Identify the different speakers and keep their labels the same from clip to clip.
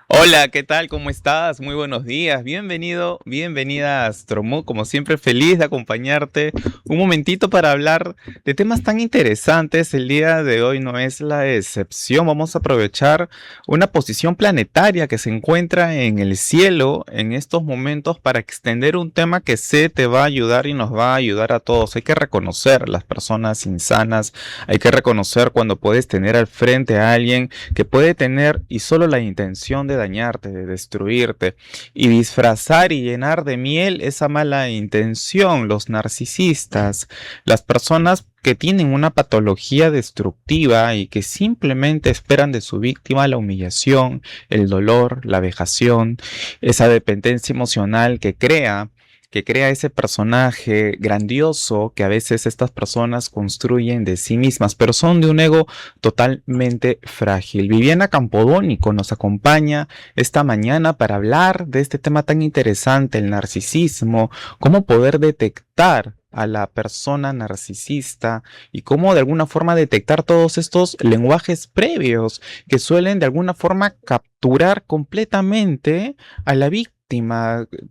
Speaker 1: Hola, ¿qué tal? ¿Cómo estás? Muy buenos días. Bienvenido, bienvenida a Astromu. Como siempre, feliz de acompañarte. Un momentito para hablar de temas tan interesantes. El día de hoy no es la excepción. Vamos a aprovechar una posición planetaria que se encuentra en el cielo en estos momentos para extender un tema que sé te va a ayudar y nos va a ayudar a todos. Hay que reconocer las personas insanas. Hay que reconocer cuando puedes tener al frente a alguien que puede tener y solo la intención de dañarte, de destruirte, y disfrazar y llenar de miel esa mala intención. Los narcisistas, las personas que tienen una patología destructiva y que simplemente esperan de su víctima la humillación, el dolor, la vejación, esa dependencia emocional que crea ese personaje grandioso que a veces estas personas construyen de sí mismas, pero son de un ego totalmente frágil. Viviana Campodónico nos acompaña esta mañana para hablar de este tema tan interesante, el narcisismo, cómo poder detectar a la persona narcisista y cómo de alguna forma detectar todos estos lenguajes previos que suelen de alguna forma capturar completamente a la víctima.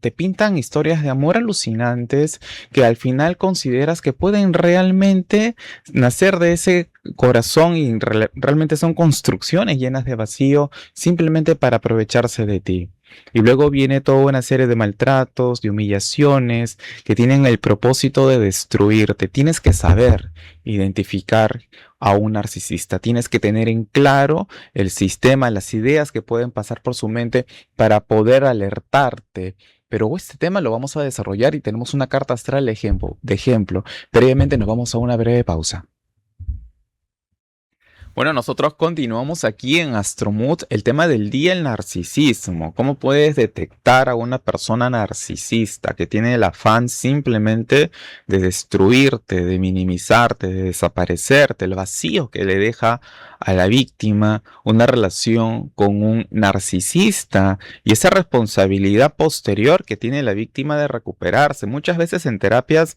Speaker 1: Te pintan historias de amor alucinantes que al final consideras que pueden realmente nacer de ese corazón y realmente son construcciones llenas de vacío simplemente para aprovecharse de ti. Y luego viene toda una serie de maltratos, de humillaciones que tienen el propósito de destruirte. Tienes que saber identificar a un narcisista. Tienes que tener en claro el sistema, las ideas que pueden pasar por su mente para poder alertarte. Pero este tema lo vamos a desarrollar y tenemos una carta astral de ejemplo. Previamente nos vamos a una breve pausa. Bueno, nosotros continuamos aquí en Astromood, el tema del día, el narcisismo. ¿Cómo puedes detectar a una persona narcisista que tiene el afán simplemente de destruirte, de minimizarte, de desaparecerte, el vacío que le deja a la víctima una relación con un narcisista y esa responsabilidad posterior que tiene la víctima de recuperarse? Muchas veces en terapias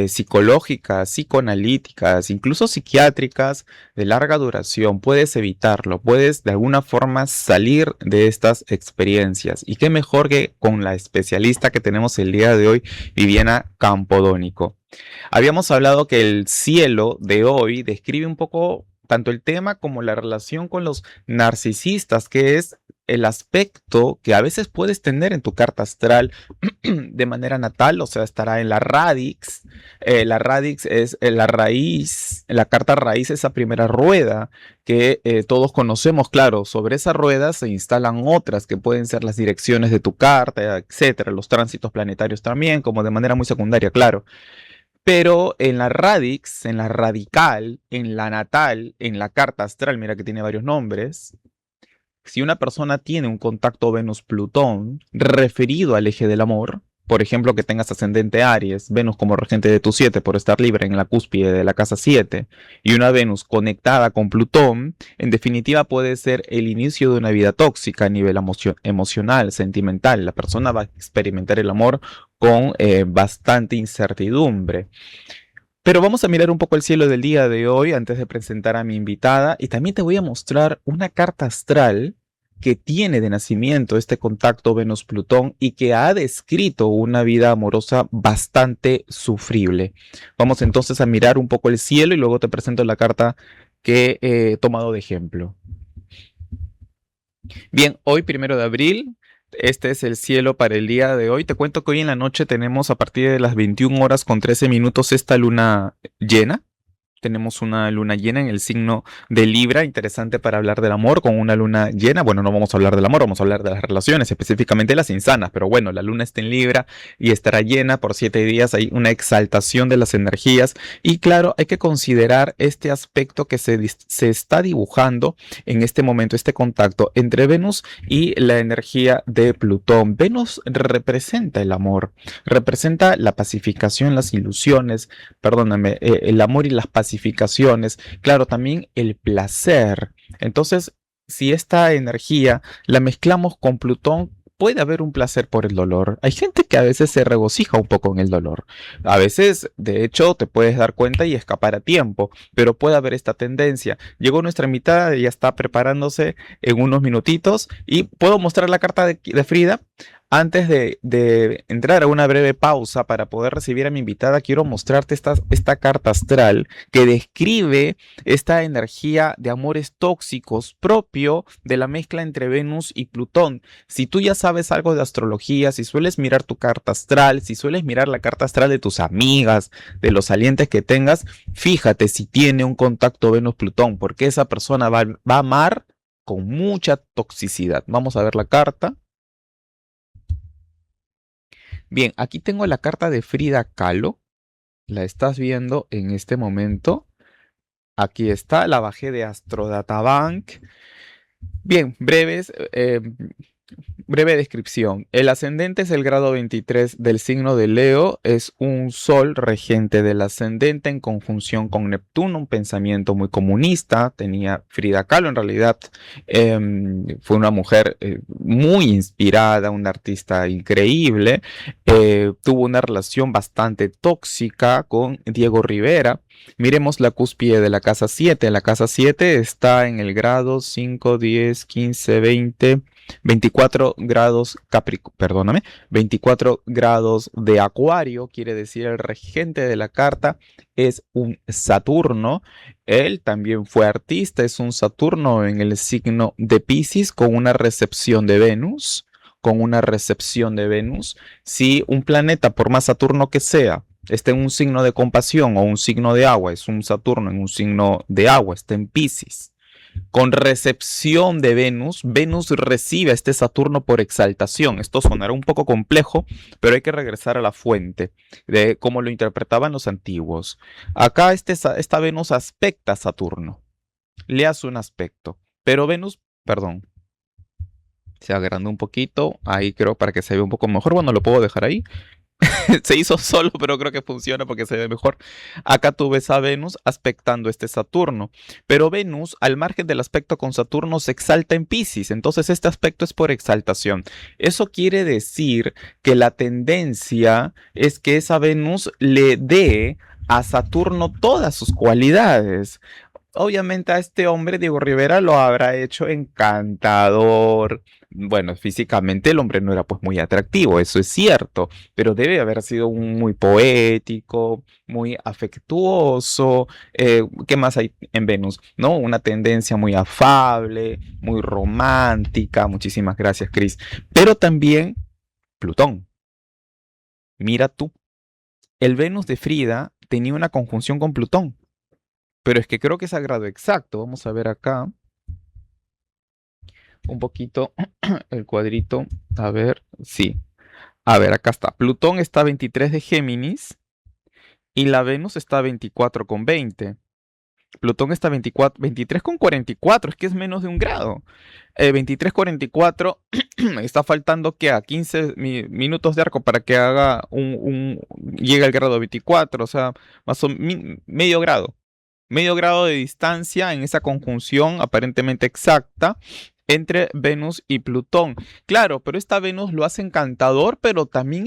Speaker 1: psicológicas, psicoanalíticas, incluso psiquiátricas, de larga duración, puedes evitarlo, puedes de alguna forma salir de estas experiencias. Y qué mejor que con la especialista que tenemos el día de hoy, Viviana Campodónico. Habíamos hablado que el cielo de hoy describe un poco tanto el tema como la relación con los narcisistas, que es el aspecto que a veces puedes tener en tu carta astral de manera natal, o sea, estará en la radix. La radix es la raíz, la carta raíz, esa primera rueda que todos conocemos. Claro, sobre esa rueda se instalan otras que pueden ser las direcciones de tu carta, etcétera, los tránsitos planetarios también, como de manera muy secundaria, claro. Pero en la radix, en la radical, en la natal, en la carta astral, mira que tiene varios nombres. Si una persona tiene un contacto Venus-Plutón referido al eje del amor, por ejemplo, que tengas ascendente Aries, Venus como regente de tu 7 por estar libre en la cúspide de la casa 7, y una Venus conectada con Plutón, en definitiva puede ser el inicio de una vida tóxica a nivel emocional, sentimental. La persona va a experimentar el amor con bastante incertidumbre. Pero vamos a mirar un poco el cielo del día de hoy antes de presentar a mi invitada, y también te voy a mostrar una carta astral que tiene de nacimiento este contacto Venus-Plutón y que ha descrito una vida amorosa bastante sufrible. Vamos entonces a mirar un poco el cielo y luego te presento la carta que he tomado de ejemplo. Bien, hoy 1 de abril, este es el cielo para el día de hoy. Te cuento que hoy en la noche tenemos a partir de las 21 horas con 13 minutos esta luna llena. Tenemos una luna llena en el signo de Libra, interesante para hablar del amor con una luna llena. Bueno, no vamos a hablar del amor, vamos a hablar de las relaciones, específicamente las insanas, pero bueno, la luna está en Libra y estará llena por 7 días. Hay una exaltación de las energías y claro, hay que considerar este aspecto que se está dibujando en este momento, este contacto entre Venus y la energía de Plutón. Venus representa el amor, representa la pacificación, las ilusiones, perdóname, el amor y las pacificaciones, claro, también el placer. Entonces, si esta energía la mezclamos con Plutón, puede haber un placer por el dolor. Hay gente que a veces se regocija un poco en el dolor. A veces, de hecho, te puedes dar cuenta y escapar a tiempo, pero puede haber esta tendencia. Llegó nuestra invitada, ella está preparándose en unos minutitos y puedo mostrar la carta de Frida. Antes de entrar a una breve pausa para poder recibir a mi invitada, quiero mostrarte esta carta astral que describe esta energía de amores tóxicos propio de la mezcla entre Venus y Plutón. Si tú ya sabes algo de astrología, si sueles mirar tu carta astral, si sueles mirar la carta astral de tus amigas, de los salientes que tengas, fíjate si tiene un contacto Venus-Plutón, porque esa persona va a amar con mucha toxicidad. Vamos a ver la carta. Bien, aquí tengo la carta de Frida Kahlo. La estás viendo en este momento. Aquí está, la bajé de Astrodatabank. Bien, breve descripción. El ascendente es el grado 23 del signo de Leo. Es un sol regente del ascendente en conjunción con Neptuno, un pensamiento muy comunista. Tenía Frida Kahlo en realidad. Fue una mujer muy inspirada, una artista increíble. Tuvo una relación bastante tóxica con Diego Rivera. Miremos la cúspide de la casa 7. La casa 7 está en el grado 5, 10, 15, 20... 24 grados 24 grados de Acuario, quiere decir el regente de la carta es un Saturno. Él también fue artista, es un Saturno en el signo de Piscis con una recepción de Venus. Si un planeta, por más Saturno que sea, está en un signo de compasión o un signo de agua, es un Saturno en un signo de agua, está en Piscis. Con recepción de Venus, Venus recibe a este Saturno por exaltación. Esto sonará un poco complejo, pero hay que regresar a la fuente de cómo lo interpretaban los antiguos. Acá esta Venus aspecta a Saturno, le hace un aspecto, pero Venus, perdón, se agranda un poquito, ahí creo para que se vea un poco mejor. Bueno, lo puedo dejar ahí. Se hizo solo, pero creo que funciona porque se ve mejor. Acá tú ves a Venus aspectando este Saturno, pero Venus, al margen del aspecto con Saturno, se exalta en Piscis, entonces este aspecto es por exaltación. Eso quiere decir que la tendencia es que esa Venus le dé a Saturno todas sus cualidades. Obviamente a este hombre, Diego Rivera, lo habrá hecho encantador. Bueno, físicamente el hombre no era pues muy atractivo, eso es cierto, pero debe haber sido muy poético, muy afectuoso. ¿Qué más hay en Venus? ¿No? Una tendencia muy afable, muy romántica. Muchísimas gracias, Chris. Pero también Plutón. Mira tú, el Venus de Frida tenía una conjunción con Plutón. Pero es que creo que es a grado exacto. Vamos a ver acá un poquito el cuadrito. A ver, sí. A ver, acá está. Plutón está a 23 de Géminis y la Venus está a 24,20. Plutón está a 23,44. Es que es menos de un grado. 23,44. Está faltando que a 15 minutos de arco para que haga llegue al grado 24. O sea, más o medio grado. Medio grado de distancia en esa conjunción aparentemente exacta entre Venus y Plutón. Claro, pero esta Venus lo hace encantador, pero también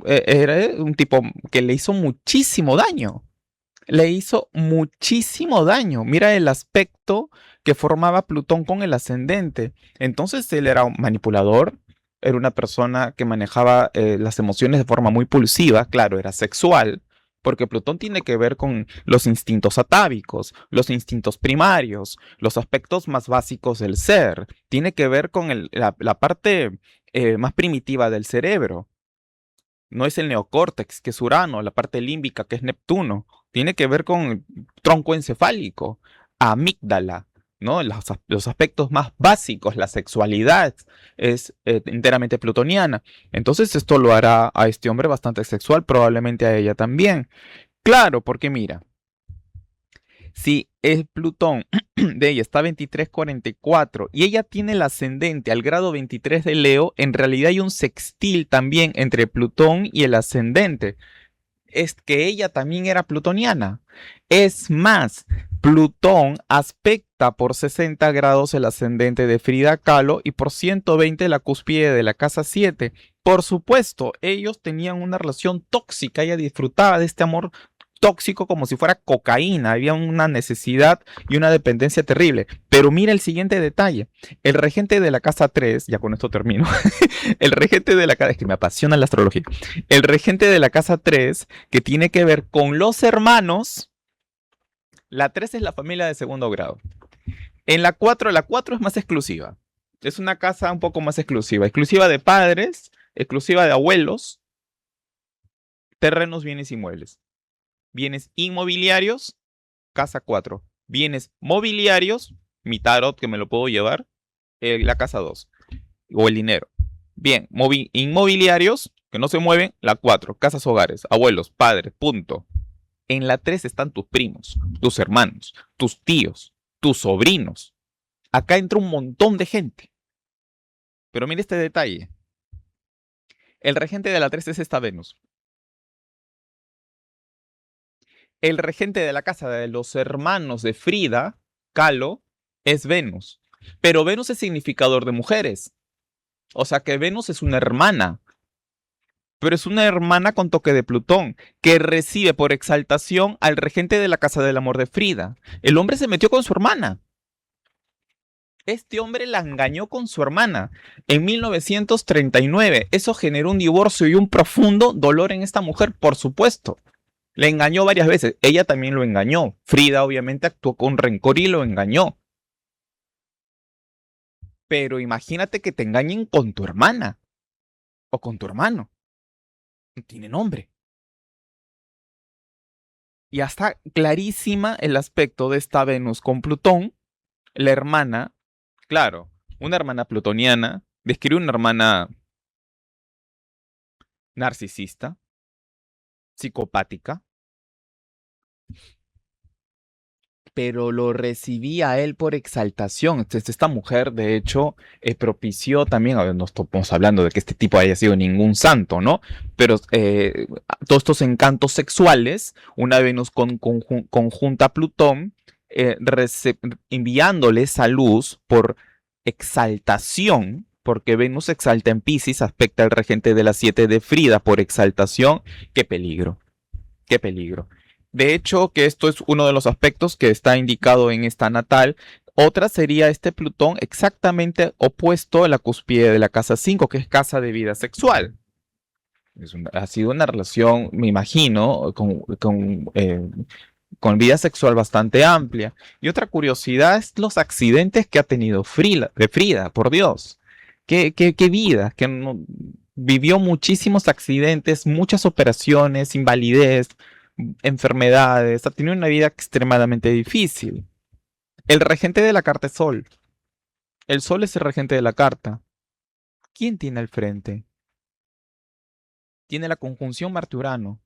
Speaker 1: era un tipo que le hizo muchísimo daño. Le hizo muchísimo daño. Mira el aspecto que formaba Plutón con el ascendente. Entonces él era un manipulador, era una persona que manejaba las emociones de forma muy pulsiva, claro, era sexual. Porque Plutón tiene que ver con los instintos atávicos, los instintos primarios, los aspectos más básicos del ser. Tiene que ver con la parte más primitiva del cerebro. No es el neocórtex, que es Urano, la parte límbica, que es Neptuno. Tiene que ver con el tronco encefálico, amígdala, ¿no? Los aspectos más básicos, la sexualidad es enteramente plutoniana. Entonces esto lo hará a este hombre bastante sexual, probablemente a ella también. Claro, porque mira, si el Plutón de ella está 23,44 y ella tiene el ascendente al grado 23 de Leo, en realidad hay un sextil también entre Plutón y el ascendente. es que ella también era plutoniana. Es más, Plutón aspecta por 60 grados el ascendente de Frida Kahlo y por 120 la cúspide de la casa 7. Por supuesto, ellos tenían una relación tóxica, ella disfrutaba de este amor tóxico como si fuera cocaína, había una necesidad y una dependencia terrible. Pero mira el siguiente detalle, el regente de la casa 3, ya con esto termino, el regente de la casa, es que me apasiona la astrología, el regente de la casa 3, que tiene que ver con los hermanos, la 3 es la familia de segundo grado. En la 4 es más exclusiva, es una casa un poco más exclusiva, exclusiva de padres, exclusiva de abuelos, terrenos, bienes inmuebles. Bienes inmobiliarios, casa 4. Bienes mobiliarios, mi tarot que me lo puedo llevar, la casa 2. O el dinero. Bien, inmobiliarios que no se mueven, la 4. Casas hogares, abuelos, padres, punto. En la 3 están tus primos, tus hermanos, tus tíos, tus sobrinos. Acá entra un montón de gente. Pero mire este detalle. El regente de la 3 es esta Venus. El regente de la casa de los hermanos de Frida Kahlo es Venus. Pero Venus es significador de mujeres. O sea que Venus es una hermana. Pero es una hermana con toque de Plutón, que recibe por exaltación al regente de la casa del amor de Frida. El hombre se metió con su hermana. Este hombre la engañó con su hermana en 1939. Eso generó un divorcio y un profundo dolor en esta mujer, por supuesto. Le engañó varias veces. Ella también lo engañó. Frida obviamente actuó con rencor y lo engañó. Pero imagínate que te engañen con tu hermana o con tu hermano. No tiene nombre. Y está clarísima el aspecto de esta Venus con Plutón. La hermana, claro, una hermana plutoniana, describe una hermana narcisista, psicopática, pero lo recibía a él por exaltación. Entonces, esta mujer, de hecho, propició también, a ver, no estamos hablando de que este tipo haya sido ningún santo, ¿no? Pero todos estos encantos sexuales, una Venus conjunta a Plutón, enviándole esa luz por exaltación, porque Venus exalta en Piscis, aspecta al regente de las 7 de Frida por exaltación. ¡Qué peligro! ¡Qué peligro! De hecho, que esto es uno de los aspectos que está indicado en esta natal. Otra sería este Plutón exactamente opuesto a la cúspide de la casa 5, que es casa de vida sexual. Ha sido una relación, me imagino, con vida sexual bastante amplia. Y otra curiosidad es los accidentes que ha tenido Frida, por Dios. Qué vida, que vivió muchísimos accidentes, muchas operaciones, invalidez, enfermedades, ha tenido una vida extremadamente difícil. El regente de la carta es Sol. El Sol es el regente de la carta. ¿Quién tiene al frente? Tiene la conjunción Marte-Urano.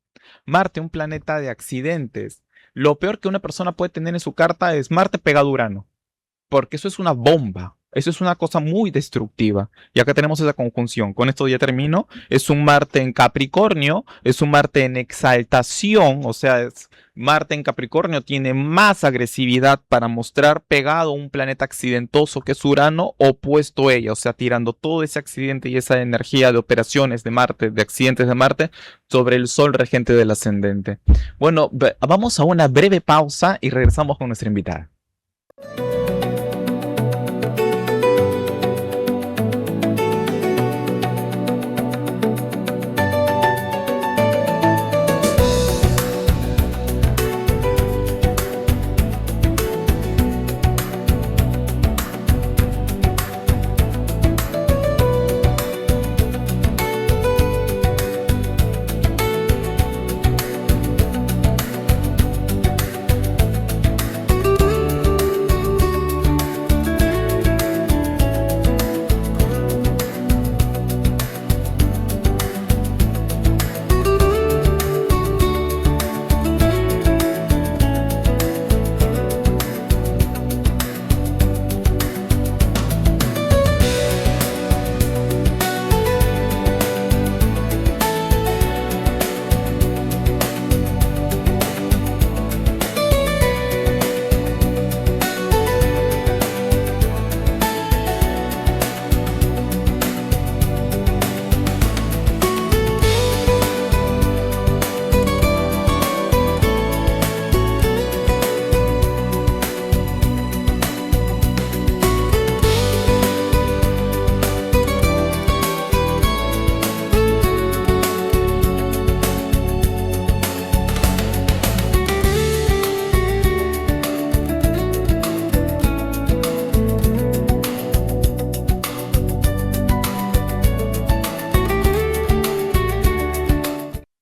Speaker 1: Marte, un planeta de accidentes. Lo peor que una persona puede tener en su carta es Marte pegado a Urano. Porque eso es una bomba. Eso es una cosa muy destructiva. Y acá tenemos esa conjunción. Con esto ya termino. Es un Marte en Capricornio. Es un Marte en exaltación. O sea, Marte en Capricornio tiene más agresividad para mostrar pegado a un planeta accidentoso que es Urano, opuesto a ella. O sea, tirando todo ese accidente y esa energía de operaciones de Marte, de accidentes de Marte, sobre el Sol regente del ascendente. Bueno, vamos a una breve pausa y regresamos con nuestra invitada.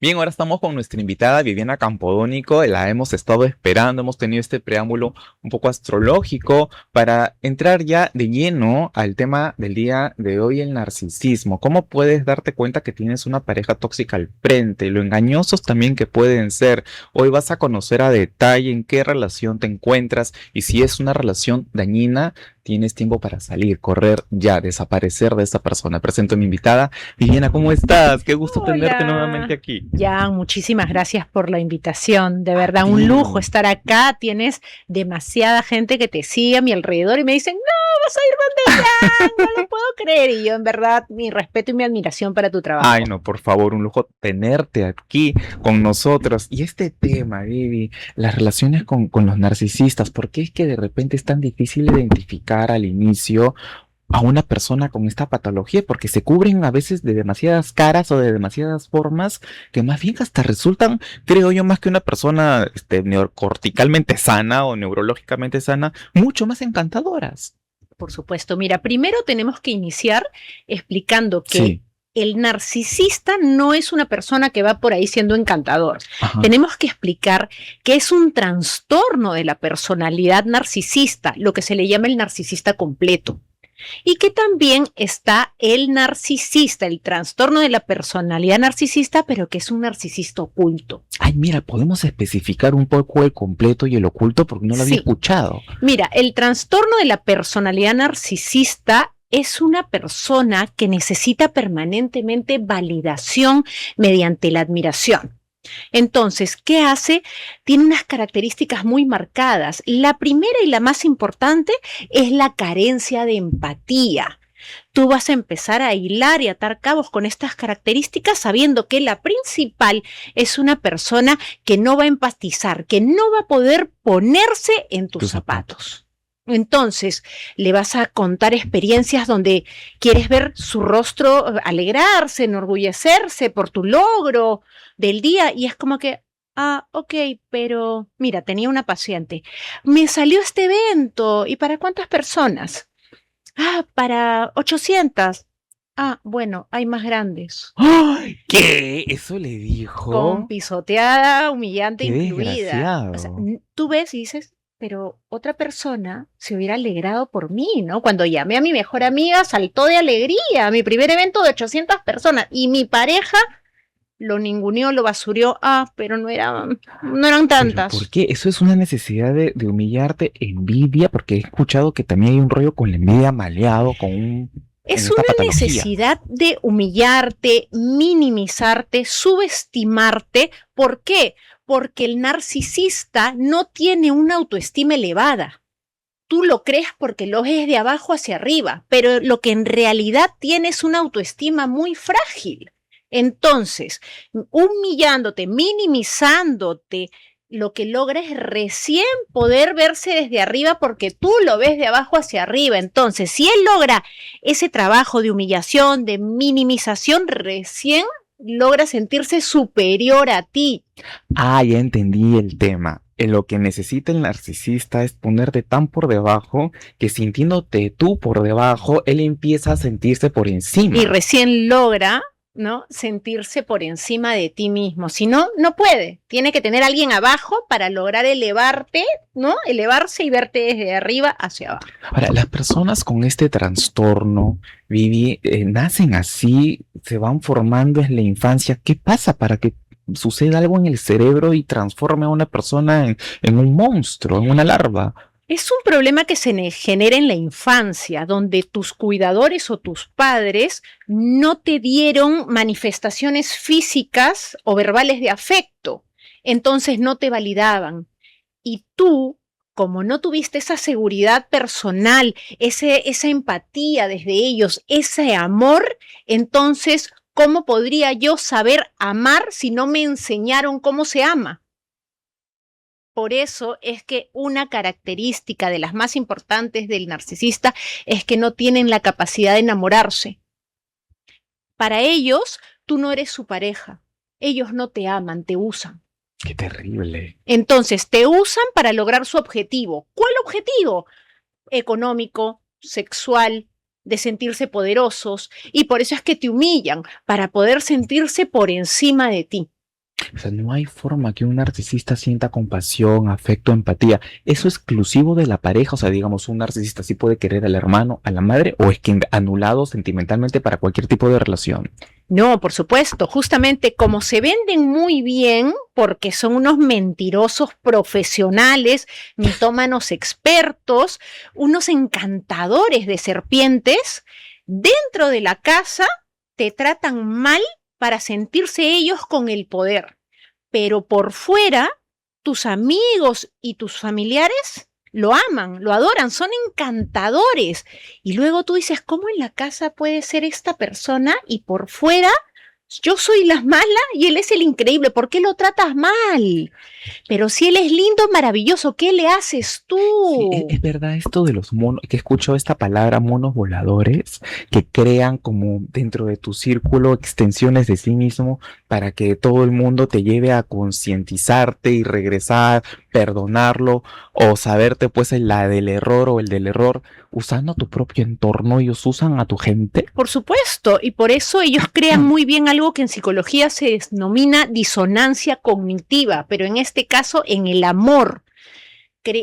Speaker 1: Bien, ahora estamos con nuestra invitada Viviana Campodónico, la hemos estado esperando, hemos tenido este preámbulo un poco astrológico para entrar ya de lleno al tema del día de hoy, el narcisismo. ¿Cómo puedes darte cuenta que tienes una pareja tóxica al frente? Lo engañosos también que pueden ser. Hoy vas a conocer a detalle en qué relación te encuentras y si es una relación dañina, tienes tiempo para salir, correr ya, desaparecer de esa persona. Presento a mi invitada. Viviana, ¿cómo estás? Qué gusto tenerte nuevamente
Speaker 2: Hola,
Speaker 1: aquí.
Speaker 2: Jan, muchísimas gracias por la invitación. De
Speaker 1: A
Speaker 2: verdad,
Speaker 1: ti.
Speaker 2: un lujo estar acá. Tienes demasiada gente que te sigue a mi alrededor y me dicen, no, vas a ir donde Jan, no lo puedo creer. Y yo, en verdad, mi respeto y mi admiración para tu
Speaker 1: Ay,
Speaker 2: trabajo.
Speaker 1: no, por favor, un lujo tenerte aquí con nosotros. Y este tema, Vivi, las relaciones con los narcisistas, ¿por qué es que de repente es tan difícil identificar al inicio a una persona con esta patología? Porque se cubren a veces de demasiadas caras o de demasiadas formas que más bien hasta resultan, creo yo, más que una persona neocorticalmente sana o neurológicamente sana, mucho más encantadoras.
Speaker 2: Por supuesto, mira, primero tenemos que iniciar explicando que
Speaker 1: Sí.
Speaker 2: el narcisista no es una persona que va por ahí siendo encantador.
Speaker 1: Ajá.
Speaker 2: Tenemos que explicar que es un trastorno de la personalidad narcisista, lo que se le llama el narcisista completo. Y que también está el narcisista, el trastorno de la personalidad narcisista, pero que es un narcisista oculto.
Speaker 1: Ay, mira, podemos especificar un poco el completo y el oculto porque no lo había
Speaker 2: Sí,
Speaker 1: escuchado.
Speaker 2: mira, el trastorno de la personalidad narcisista es una persona que necesita permanentemente validación mediante la admiración. Entonces, ¿qué hace? Tiene unas características muy marcadas. La primera y la más importante es la carencia de empatía. Tú vas a empezar a hilar y atar cabos con estas características sabiendo que la principal es una persona que no va a empatizar, que no va a poder ponerse en tus
Speaker 1: Tus zapatos.
Speaker 2: zapatos. Entonces, le vas a contar experiencias donde quieres ver su rostro alegrarse, enorgullecerse por tu logro del día y es como que, ok, pero mira, tenía una paciente. Me salió este evento. ¿Y para cuántas personas? Para 800. Bueno, hay más grandes.
Speaker 1: ¡Ay! ¿Qué? ¿Eso le
Speaker 2: Con
Speaker 1: dijo?
Speaker 2: pisoteada, humillante
Speaker 1: ¡Qué
Speaker 2: incluida. O sea,
Speaker 1: desgraciado!
Speaker 2: tú ves y dices, pero otra persona se hubiera alegrado por mí, ¿no? Cuando llamé a mi mejor amiga, saltó de alegría. Mi primer evento de 800 personas. Y mi pareja lo ninguneó, lo basurió. Pero no eran
Speaker 1: ¿Pero por
Speaker 2: tantas.
Speaker 1: qué? Eso es una necesidad de humillarte, envidia, porque he escuchado que también hay un rollo con la envidia maleado, en
Speaker 2: Es
Speaker 1: esta
Speaker 2: una
Speaker 1: patología.
Speaker 2: necesidad de humillarte, minimizarte, subestimarte. ¿Por qué? Porque el narcisista no tiene una autoestima elevada. Tú lo crees porque lo ves de abajo hacia arriba, pero lo que en realidad tiene es una autoestima muy frágil. Entonces, humillándote, minimizándote, lo que logra es recién poder verse desde arriba porque tú lo ves de abajo hacia arriba. Entonces, si él logra ese trabajo de humillación, de minimización, recién logra sentirse superior a ti.
Speaker 1: Ah, ya entendí el tema. Lo que necesita el narcisista es ponerte tan por debajo que sintiéndote tú por debajo, él empieza a sentirse por
Speaker 2: Y
Speaker 1: encima.
Speaker 2: recién logra, ¿no?, sentirse por encima de ti mismo. Si no, no puede. Tiene que tener a alguien abajo para lograr elevarte, ¿no? Elevarse y verte desde arriba hacia abajo.
Speaker 1: Ahora, las personas con este trastorno, Vivi, nacen así, se van formando en la infancia. ¿Qué pasa para que suceda algo en el cerebro y transforme a una persona en un monstruo, en una larva?
Speaker 2: Es un problema que se genera en la infancia, donde tus cuidadores o tus padres no te dieron manifestaciones físicas o verbales de afecto. Entonces no te validaban. Y tú, como no tuviste esa seguridad personal, esa empatía desde ellos, ese amor, entonces, ¿cómo podría yo saber amar si no me enseñaron cómo se ama? Por eso es que una característica de las más importantes del narcisista es que no tienen la capacidad de enamorarse. Para ellos, tú no eres su pareja. Ellos no te aman, te usan.
Speaker 1: Qué terrible.
Speaker 2: Entonces, te usan para lograr su objetivo. ¿Cuál objetivo? Económico, sexual, de sentirse poderosos. Y por eso es que te humillan, para poder sentirse por encima de ti.
Speaker 1: O sea, no hay forma que un narcisista sienta compasión, afecto, empatía. ¿Eso es exclusivo de la pareja? O sea, digamos, un narcisista sí puede querer al hermano, a la madre, o es que anulado sentimentalmente para cualquier tipo de relación.
Speaker 2: No, por supuesto, justamente como se venden muy bien, porque son unos mentirosos profesionales, mitómanos expertos, unos encantadores de serpientes, dentro de la casa te tratan mal para sentirse ellos con el poder, pero por fuera tus amigos y tus familiares lo aman, lo adoran, son encantadores. Y luego tú dices, ¿cómo en la casa puede ser esta persona y por fuera yo soy la mala y él es el increíble? ¿Por qué lo tratas mal? Pero si él es lindo, maravilloso, ¿qué le haces tú?
Speaker 1: Sí, es verdad esto de los monos, que escucho esta palabra monos voladores, que crean como dentro de tu círculo extensiones de sí mismo para que todo el mundo te lleve a concientizarte y regresar, perdonarlo o saberte pues la del error o el del error usando tu propio entorno. Ellos usan a tu gente.
Speaker 2: Por supuesto, y por eso ellos crean muy bien algo que en psicología se denomina disonancia cognitiva, pero en este caso en el amor,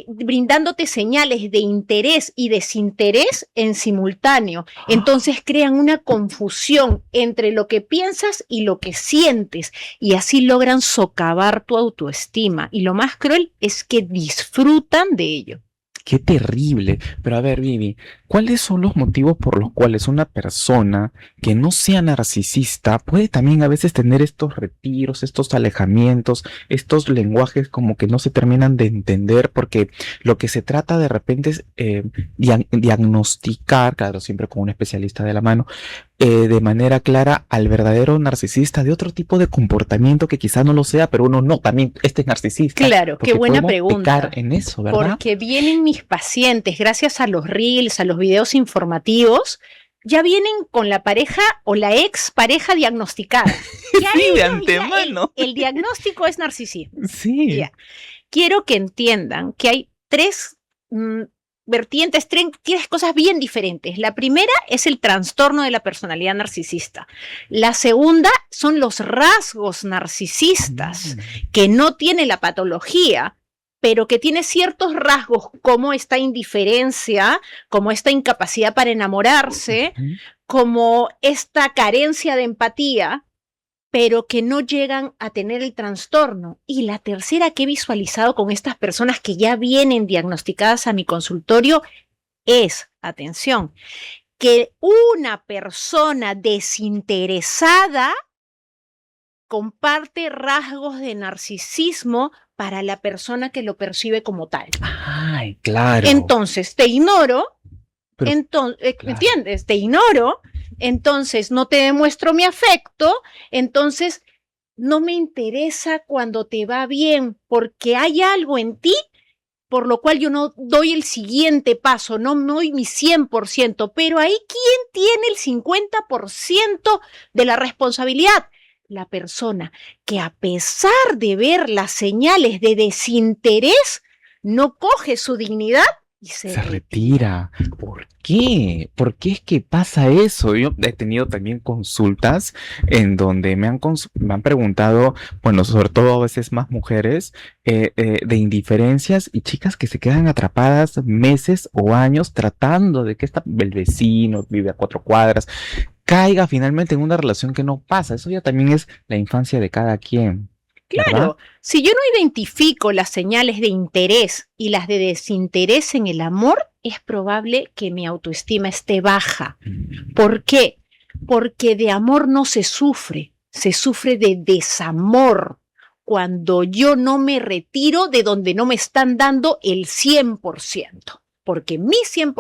Speaker 2: brindándote señales de interés y desinterés en simultáneo. Entonces crean una confusión entre lo que piensas y lo que sientes, y así logran socavar tu autoestima. Y lo más cruel es que disfrutan de ello.
Speaker 1: Qué terrible. Pero a ver, Vivi, ¿cuáles son los motivos por los cuales una persona que no sea narcisista puede también a veces tener estos retiros, estos alejamientos, estos lenguajes como que no se terminan de entender? Porque lo que se trata de repente es diagnosticar, claro, siempre con un especialista de la mano, de manera clara al verdadero narcisista de otro tipo de comportamiento que quizá no lo sea, pero uno no, también este es narcisista.
Speaker 2: Claro, qué buena pregunta.
Speaker 1: Pecar en eso, ¿verdad?
Speaker 2: Porque vienen mis pacientes, gracias a los reels, a los videos informativos, ya vienen con la pareja o la ex pareja diagnosticada. Ya
Speaker 1: sí, de antemano.
Speaker 2: El diagnóstico es narcisismo.
Speaker 1: Sí.
Speaker 2: Ya. Quiero que entiendan que hay tres vertientes, tres cosas bien diferentes. La primera es el trastorno de la personalidad narcisista. La segunda son los rasgos narcisistas, que no tiene la patología, pero que tiene ciertos rasgos como esta indiferencia, como esta incapacidad para enamorarse, como esta carencia de empatía, pero que no llegan a tener el trastorno. Y la tercera que he visualizado con estas personas que ya vienen diagnosticadas a mi consultorio es, atención, que una persona desinteresada comparte rasgos de narcisismo para la persona que lo percibe como tal.
Speaker 1: Ay, claro.
Speaker 2: Entonces, te ignoro, entonces, claro. ¿Entiendes? Te ignoro, entonces no te demuestro mi afecto, entonces no me interesa cuando te va bien, porque hay algo en ti por lo cual yo no doy el siguiente paso, no doy mi 100%, pero ahí ¿quién tiene el 50% de la responsabilidad? La persona que a pesar de ver las señales de desinterés, no coge su dignidad y se retira.
Speaker 1: ¿Por qué? ¿Por qué es que pasa eso? Yo he tenido también consultas en donde me han preguntado, bueno, sobre todo a veces más mujeres, de indiferencias y chicas que se quedan atrapadas meses o años tratando de que el vecino vive a 4 cuadras, caiga finalmente en una relación que no pasa. Eso ya también es la infancia de cada quien.
Speaker 2: Claro,
Speaker 1: ¿verdad?
Speaker 2: Si yo no identifico las señales de interés y las de desinterés en el amor, es probable que mi autoestima esté baja. ¿Por qué? Porque de amor no se sufre de desamor. Cuando yo no me retiro de donde no me están dando el 100%. Porque mi 100%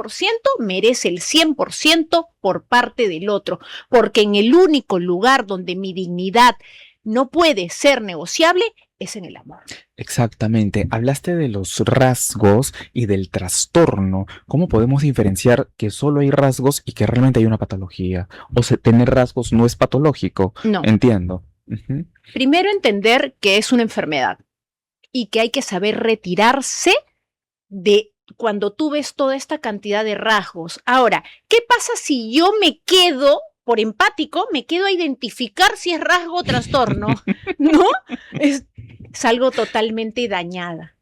Speaker 2: merece el 100% por parte del otro. Porque en el único lugar donde mi dignidad no puede ser negociable es en el amor.
Speaker 1: Exactamente. Hablaste de los rasgos y del trastorno. ¿Cómo podemos diferenciar que solo hay rasgos y que realmente hay una patología? O sea, tener rasgos no es patológico.
Speaker 2: No.
Speaker 1: Entiendo.
Speaker 2: Primero entender que es una enfermedad y que hay que saber retirarse de cuando tú ves toda esta cantidad de rasgos. Ahora, ¿qué pasa si yo me quedo por empático, me quedo a identificar si es rasgo o trastorno, ¿no? Salgo totalmente dañada.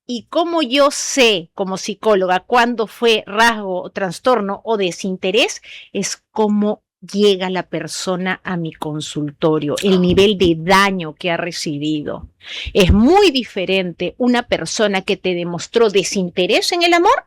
Speaker 2: Y como yo sé, como psicóloga, cuándo fue rasgo o trastorno o desinterés, es cómo llega la persona a mi consultorio, el nivel de daño que ha recibido. Es muy diferente una persona que te demostró desinterés en el amor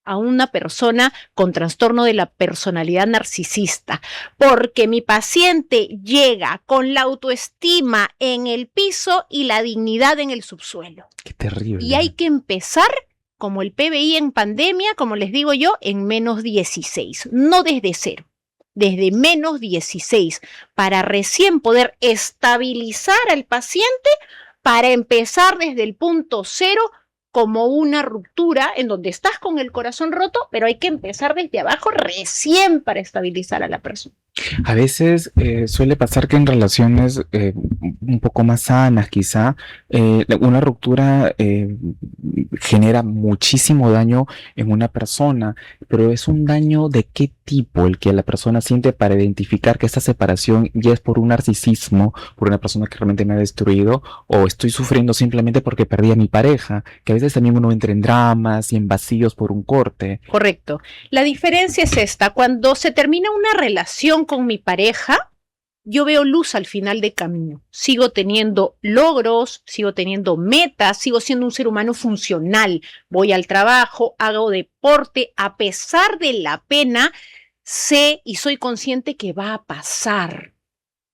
Speaker 2: a una persona con trastorno de la personalidad narcisista, porque mi paciente llega con la autoestima en el piso y la dignidad en el subsuelo.
Speaker 1: Qué terrible.
Speaker 2: Y hay que empezar, como el PBI en pandemia, como les digo yo, en menos 16, no desde cero, desde menos 16, para recién poder estabilizar al paciente, para empezar desde el punto cero, como una ruptura en donde estás con el corazón roto, pero hay que empezar desde abajo recién para estabilizar a la persona.
Speaker 1: A veces suele pasar que en relaciones un poco más sanas quizá, una ruptura genera muchísimo daño en una persona, pero es un daño de qué tipo el que la persona siente para identificar que esta separación ya es por un narcisismo, por una persona que realmente me ha destruido, o estoy sufriendo simplemente porque perdí a mi pareja, que a veces también uno entra en dramas y en vacíos por un corte.
Speaker 2: Correcto. La diferencia es esta: cuando se termina una relación con mi pareja, yo veo luz al final del camino. Sigo teniendo logros, sigo teniendo metas, sigo siendo un ser humano funcional. Voy al trabajo, hago deporte, a pesar de la pena, sé y soy consciente que va a pasar.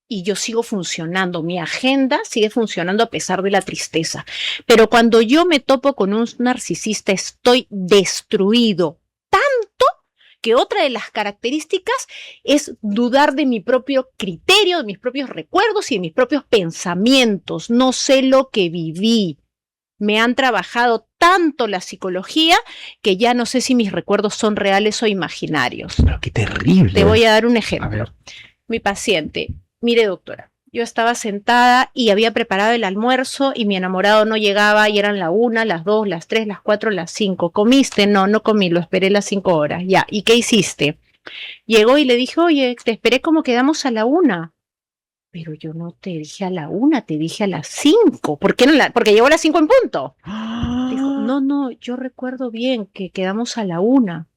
Speaker 2: Y yo sigo funcionando, mi agenda sigue funcionando a pesar de la tristeza. Pero cuando yo me topo con un narcisista, estoy destruido. Que otra de las características es dudar de mi propio criterio, de mis propios recuerdos y de mis propios pensamientos. No sé lo que viví. Me han trabajado tanto la psicología que ya no sé si mis recuerdos son reales o imaginarios.
Speaker 1: Pero qué terrible.
Speaker 2: Te voy a dar un ejemplo.
Speaker 1: A ver.
Speaker 2: Mi paciente, mire doctora, yo estaba sentada y había preparado el almuerzo y mi enamorado no llegaba y eran la 1, las 2, las 3, las 4, las 5. ¿Comiste? No, no comí, lo esperé las 5 horas. Ya, ¿y qué hiciste? Llegó y le dije, oye, te esperé como quedamos a la 1. Pero yo no te dije a la 1, te dije a las 5. ¿Por qué no porque llegó a las 5 en punto. Dijo, no, yo recuerdo bien que quedamos a la 1,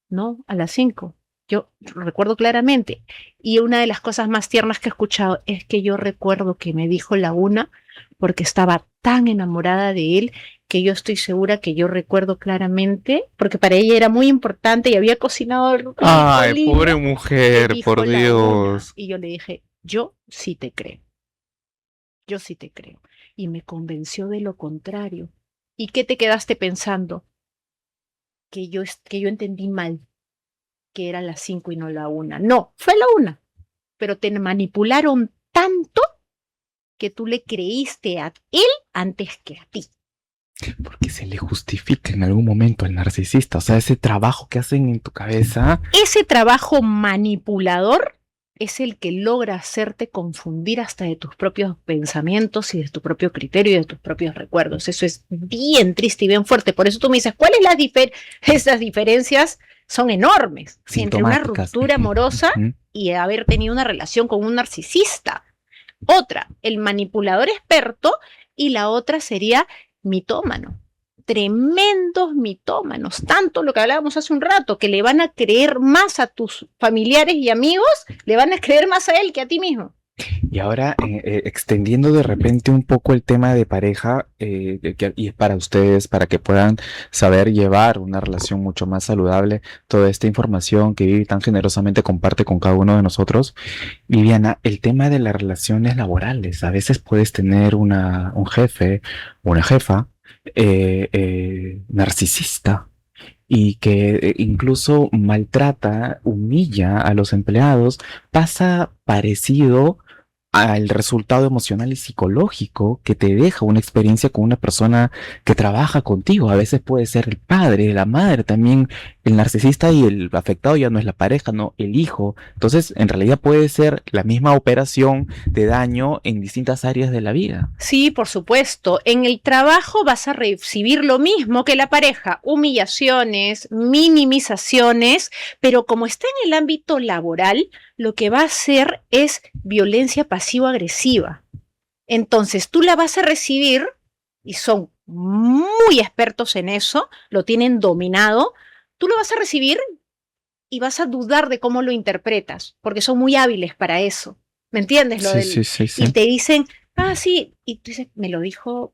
Speaker 2: no, a las 5. Yo recuerdo claramente. Y una de las cosas más tiernas que he escuchado es que yo recuerdo que me dijo la 1 porque estaba tan enamorada de él que yo estoy segura que yo recuerdo claramente, porque para ella era muy importante y había cocinado.
Speaker 1: Ay, pobre mujer, por Dios.
Speaker 2: Y yo le dije, yo sí te creo. Yo sí te creo. Y me convenció de lo contrario. ¿Y qué te quedaste pensando? Que yo entendí mal, que era las 5 y no la 1. No, fue la 1. Pero te manipularon tanto que tú le creíste a él antes que a ti.
Speaker 1: Porque se le justifica en algún momento al narcisista. O sea, ese trabajo que hacen en tu cabeza.
Speaker 2: Ese trabajo manipulador es el que logra hacerte confundir hasta de tus propios pensamientos y de tu propio criterio y de tus propios recuerdos. Eso es bien triste y bien fuerte. Por eso tú me dices, ¿cuáles esas diferencias? Son enormes entre una ruptura amorosa y haber tenido una relación con un narcisista. Otra, el manipulador experto, y la otra sería mitómano. Tremendos mitómanos, tanto lo que hablábamos hace un rato, que le van a creer más a tus familiares y amigos, le van a creer más a él que a ti mismo.
Speaker 1: Y ahora, extendiendo de repente un poco el tema de pareja, y es para ustedes, para que puedan saber llevar una relación mucho más saludable, toda esta información que Vivi tan generosamente comparte con cada uno de nosotros. Viviana, el tema de las relaciones laborales, a veces puedes tener un jefe o una jefa narcisista y que incluso maltrata, humilla a los empleados, pasa parecido al resultado emocional y psicológico que te deja una experiencia con una persona que trabaja contigo. A veces puede ser el padre, la madre, también el narcisista, y el afectado ya no es la pareja, no el hijo. Entonces, en realidad puede ser la misma operación de daño en distintas áreas de la vida.
Speaker 2: Sí, por supuesto. En el trabajo vas a recibir lo mismo que la pareja, humillaciones, minimizaciones, pero como está en el ámbito laboral, lo que va a hacer es violencia pasivo-agresiva. Entonces, tú la vas a recibir, y son muy expertos en eso, lo tienen dominado, tú lo vas a recibir y vas a dudar de cómo lo interpretas, porque son muy hábiles para eso. ¿Me entiendes?
Speaker 1: Sí.
Speaker 2: Y te dicen, sí, y tú dices, ¿me lo dijo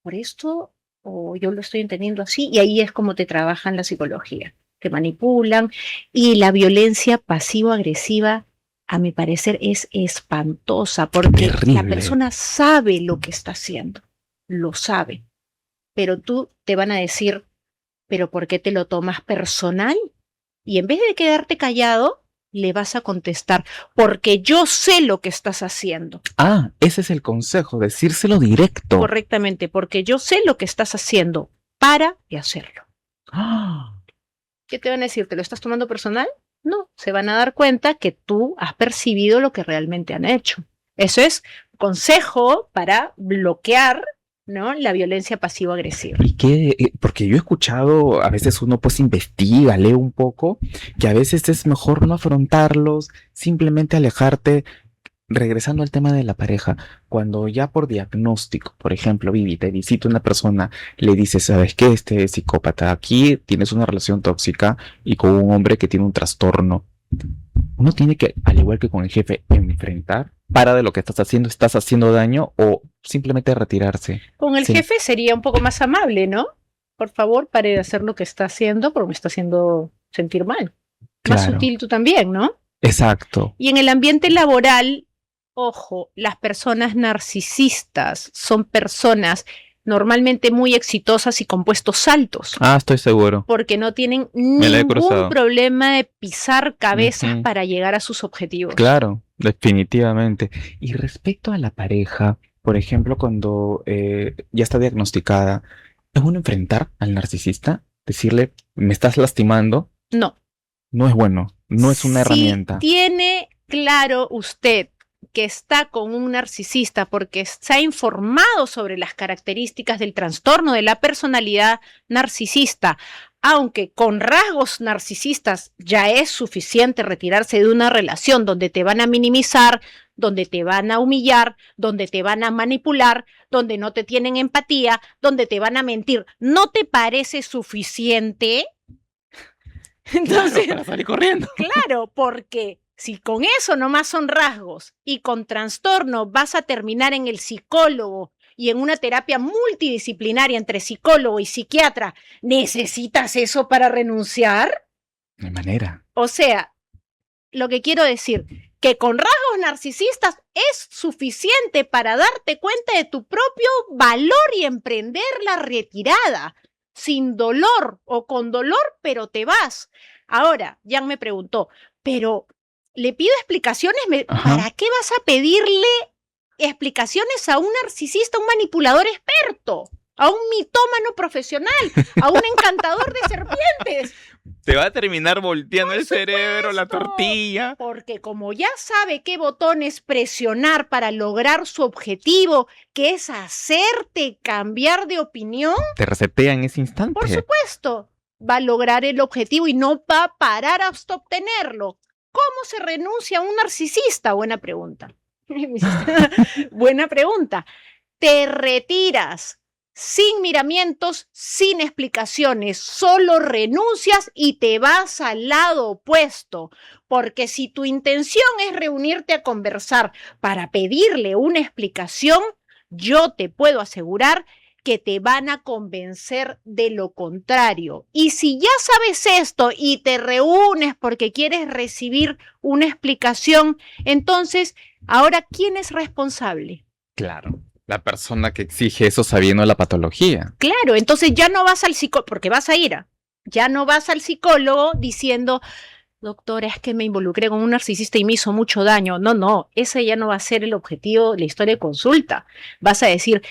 Speaker 2: por esto o yo lo estoy entendiendo así? Y ahí es como te trabajan la psicología, te manipulan, y la violencia pasivo-agresiva, a mi parecer, es espantosa, porque
Speaker 1: Terrible.
Speaker 2: la persona sabe lo que está haciendo, lo sabe, pero tú te van a decir, ¿pero por qué te lo tomas personal? Y en vez de quedarte callado, le vas a contestar, porque yo sé lo que estás haciendo.
Speaker 1: Ese es el consejo, decírselo directo.
Speaker 2: Correctamente, porque yo sé lo que estás haciendo, para de hacerlo. ¿Qué te van a decir? ¿Te lo estás tomando personal? No, se van a dar cuenta que tú has percibido lo que realmente han hecho. Eso es consejo para bloquear, ¿no?, la violencia pasivo-agresiva.
Speaker 1: ¿Y qué? Porque yo he escuchado, a veces uno pues investiga, lee un poco, que a veces es mejor no afrontarlos, simplemente alejarte. Regresando al tema de la pareja, cuando ya por diagnóstico, por ejemplo, Vivi, te visita una persona, le dice, ¿sabes qué? Este es psicópata, aquí tienes una relación tóxica y con un hombre que tiene un trastorno. Uno tiene que, al igual que con el jefe, enfrentar, para de lo que estás haciendo daño, o simplemente retirarse.
Speaker 2: Con el
Speaker 1: Sí.
Speaker 2: jefe sería un poco más amable, ¿no? Por favor, pare de hacer lo que está haciendo porque me está haciendo sentir mal. Más
Speaker 1: Claro.
Speaker 2: sutil tú también, ¿no?
Speaker 1: Exacto.
Speaker 2: Y en el ambiente laboral, ojo, las personas narcisistas son personas normalmente muy exitosas y con puestos altos,
Speaker 1: Estoy seguro.
Speaker 2: porque no tienen
Speaker 1: Me la he
Speaker 2: ningún
Speaker 1: cruzado.
Speaker 2: problema de pisar cabezas
Speaker 1: Ujú.
Speaker 2: para llegar a sus objetivos.
Speaker 1: Claro, definitivamente. Y respecto a la pareja, por ejemplo, cuando ya está diagnosticada, ¿es bueno enfrentar al narcisista? Decirle, me estás lastimando,
Speaker 2: No.
Speaker 1: no es bueno, no es una herramienta.
Speaker 2: Si tiene claro usted que está con un narcisista porque está informado sobre las características del trastorno de la personalidad narcisista, aunque con rasgos narcisistas ya es suficiente retirarse de una relación donde te van a minimizar, donde te van a humillar, donde te van a manipular, donde no te tienen empatía, donde te van a mentir. ¿No te parece suficiente? Entonces,
Speaker 1: para salir corriendo.
Speaker 2: Claro, porque si con eso nomás son rasgos y con trastorno vas a terminar en el psicólogo y en una terapia multidisciplinaria entre psicólogo y psiquiatra, ¿necesitas eso para renunciar?
Speaker 1: No hay manera.
Speaker 2: O sea, lo que quiero decir, que con rasgos narcisistas es suficiente para darte cuenta de tu propio valor y emprender la retirada, sin dolor o con dolor, pero te vas. Ahora, Jan me preguntó, pero le pido explicaciones, ¿para qué vas a pedirle explicaciones a un narcisista, un manipulador experto, a un mitómano profesional, a un encantador de serpientes?
Speaker 1: Te va a terminar volteando
Speaker 2: Por
Speaker 1: el cerebro, la
Speaker 2: supuesto.
Speaker 1: tortilla.
Speaker 2: Porque como ya sabe qué botones presionar para lograr su objetivo, que es hacerte cambiar de opinión,
Speaker 1: Te resetea en ese instante.
Speaker 2: por supuesto, va a lograr el objetivo y no va a parar hasta obtenerlo. ¿Cómo se renuncia a un narcisista? Buena pregunta. Buena pregunta. Te retiras sin miramientos, sin explicaciones, solo renuncias y te vas al lado opuesto, porque si tu intención es reunirte a conversar para pedirle una explicación, yo te puedo asegurar que te van a convencer de lo contrario. Y si ya sabes esto y te reúnes porque quieres recibir una explicación, entonces, ahora, ¿quién es responsable?
Speaker 1: Claro. La persona que exige eso sabiendo la patología.
Speaker 2: Claro, entonces ya no vas al psicólogo, porque vas a ir, ya no vas al psicólogo diciendo, doctora, es que me involucré con un narcisista y me hizo mucho daño. No, ese ya no va a ser el objetivo de la historia de consulta. Vas a decir,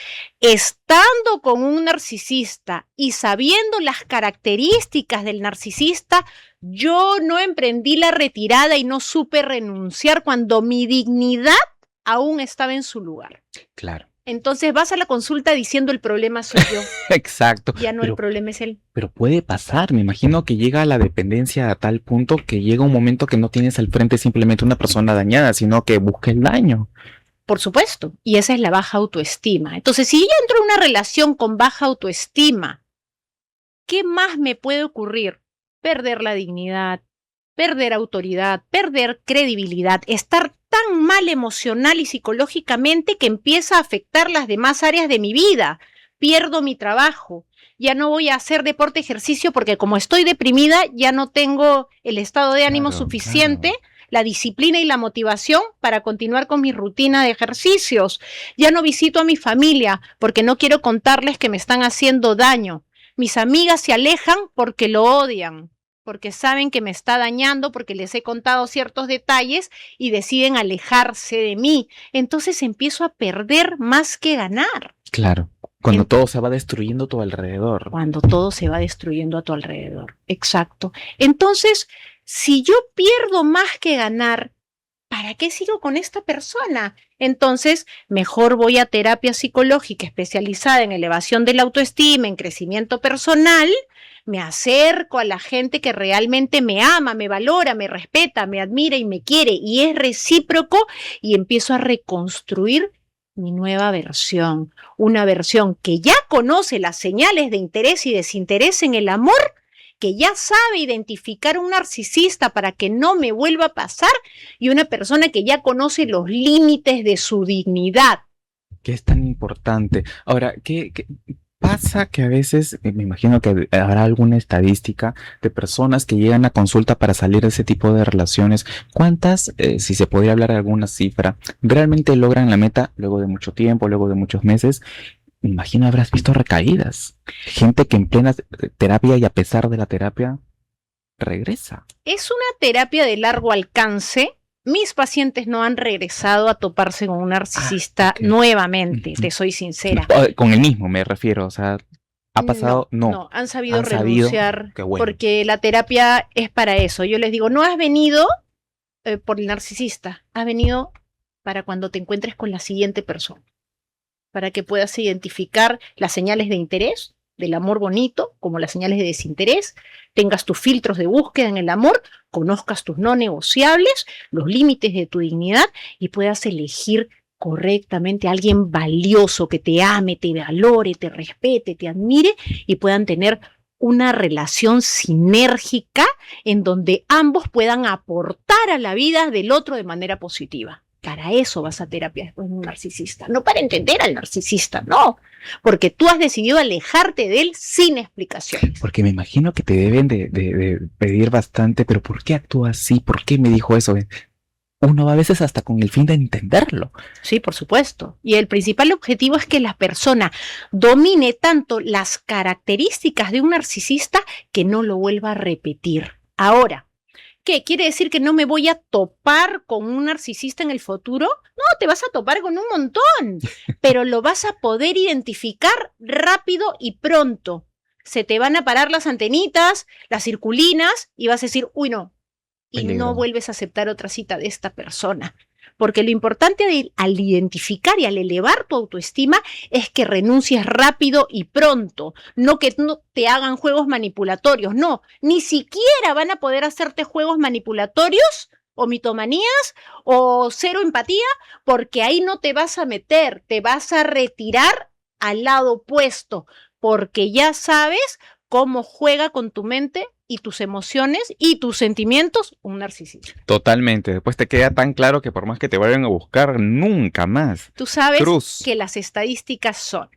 Speaker 2: estando con un narcisista y sabiendo las características del narcisista, yo no emprendí la retirada y no supe renunciar cuando mi dignidad aún estaba en su lugar.
Speaker 1: Claro.
Speaker 2: Entonces vas a la consulta diciendo el problema soy yo.
Speaker 1: Exacto.
Speaker 2: Ya no, el problema es él.
Speaker 1: Pero puede pasar, me imagino que llega a la dependencia a tal punto que llega un momento que no tienes al frente simplemente una persona dañada, sino que busca el daño.
Speaker 2: Por supuesto, y esa es la baja autoestima. Entonces, si yo entro en una relación con baja autoestima, ¿qué más me puede ocurrir? Perder la dignidad, perder autoridad, perder credibilidad, estar tan mal emocional y psicológicamente que empieza a afectar las demás áreas de mi vida. Pierdo mi trabajo, ya no voy a hacer deporte, ejercicio, porque como estoy deprimida, ya no tengo el estado de ánimo suficiente, la disciplina y la motivación para continuar con mi rutina de ejercicios. Ya no visito a mi familia porque no quiero contarles que me están haciendo daño. Mis amigas se alejan porque lo odian, porque saben que me está dañando, porque les he contado ciertos detalles y deciden alejarse de mí. Entonces empiezo a perder más que ganar.
Speaker 1: Claro, cuando todo se va destruyendo a tu alrededor.
Speaker 2: Cuando todo se va destruyendo a tu alrededor, exacto. Entonces, si yo pierdo más que ganar, ¿para qué sigo con esta persona? Entonces, mejor voy a terapia psicológica especializada en elevación de la autoestima, en crecimiento personal, me acerco a la gente que realmente me ama, me valora, me respeta, me admira y me quiere, y es recíproco, y empiezo a reconstruir mi nueva versión, una versión que ya conoce las señales de interés y desinterés en el amor, que ya sabe identificar un narcisista para que no me vuelva a pasar, y una persona que ya conoce los límites de su dignidad.
Speaker 1: ¿Qué es tan importante? Ahora, ¿qué pasa? Que a veces, me imagino que habrá alguna estadística de personas que llegan a consulta para salir de ese tipo de relaciones. ¿Cuántas, si se podría hablar de alguna cifra, realmente logran la meta luego de mucho tiempo, luego de muchos meses? Me imagino habrás visto recaídas. Gente que en plena terapia y a pesar de la terapia regresa.
Speaker 2: Es una terapia de largo alcance. Mis pacientes no han regresado a toparse con un narcisista nuevamente, te soy sincera.
Speaker 1: Con el mismo me refiero, o sea, ha pasado,
Speaker 2: no, han sabido renunciar porque la terapia es para eso. Yo les digo, no has venido por el narcisista, has venido para cuando te encuentres con la siguiente persona, para que puedas identificar las señales de interés, del amor bonito, como las señales de desinterés, tengas tus filtros de búsqueda en el amor, conozcas tus no negociables, los límites de tu dignidad y puedas elegir correctamente a alguien valioso que te ame, te valore, te respete, te admire y puedan tener una relación sinérgica en donde ambos puedan aportar a la vida del otro de manera positiva. Para eso vas a terapia después de un narcisista, no para entender al narcisista, no, porque tú has decidido alejarte de él sin explicación.
Speaker 1: Porque me imagino que te deben de pedir bastante, pero ¿por qué actúa así? ¿Por qué me dijo eso? Uno va a veces hasta con el fin de entenderlo.
Speaker 2: Sí, por supuesto. Y el principal objetivo es que la persona domine tanto las características de un narcisista que no lo vuelva a repetir. Ahora, ¿qué quiere decir? ¿Que no me voy a topar con un narcisista en el futuro? No, te vas a topar con un montón, pero lo vas a poder identificar rápido y pronto. Se te van a parar las antenitas, las circulinas y vas a decir, uy, no. Y no vuelves a aceptar otra cita de esta persona. Porque lo importante al identificar y al elevar tu autoestima es que renuncies rápido y pronto, no que no te hagan juegos manipulatorios, no, ni siquiera van a poder hacerte juegos manipulatorios o mitomanías o cero empatía, porque ahí no te vas a meter, te vas a retirar al lado opuesto, porque ya sabes cómo juega con tu mente y tus emociones y tus sentimientos un narcisista.
Speaker 1: Totalmente. Después te queda tan claro que por más que te vayan a buscar, nunca más.
Speaker 2: Tú sabes que las estadísticas son.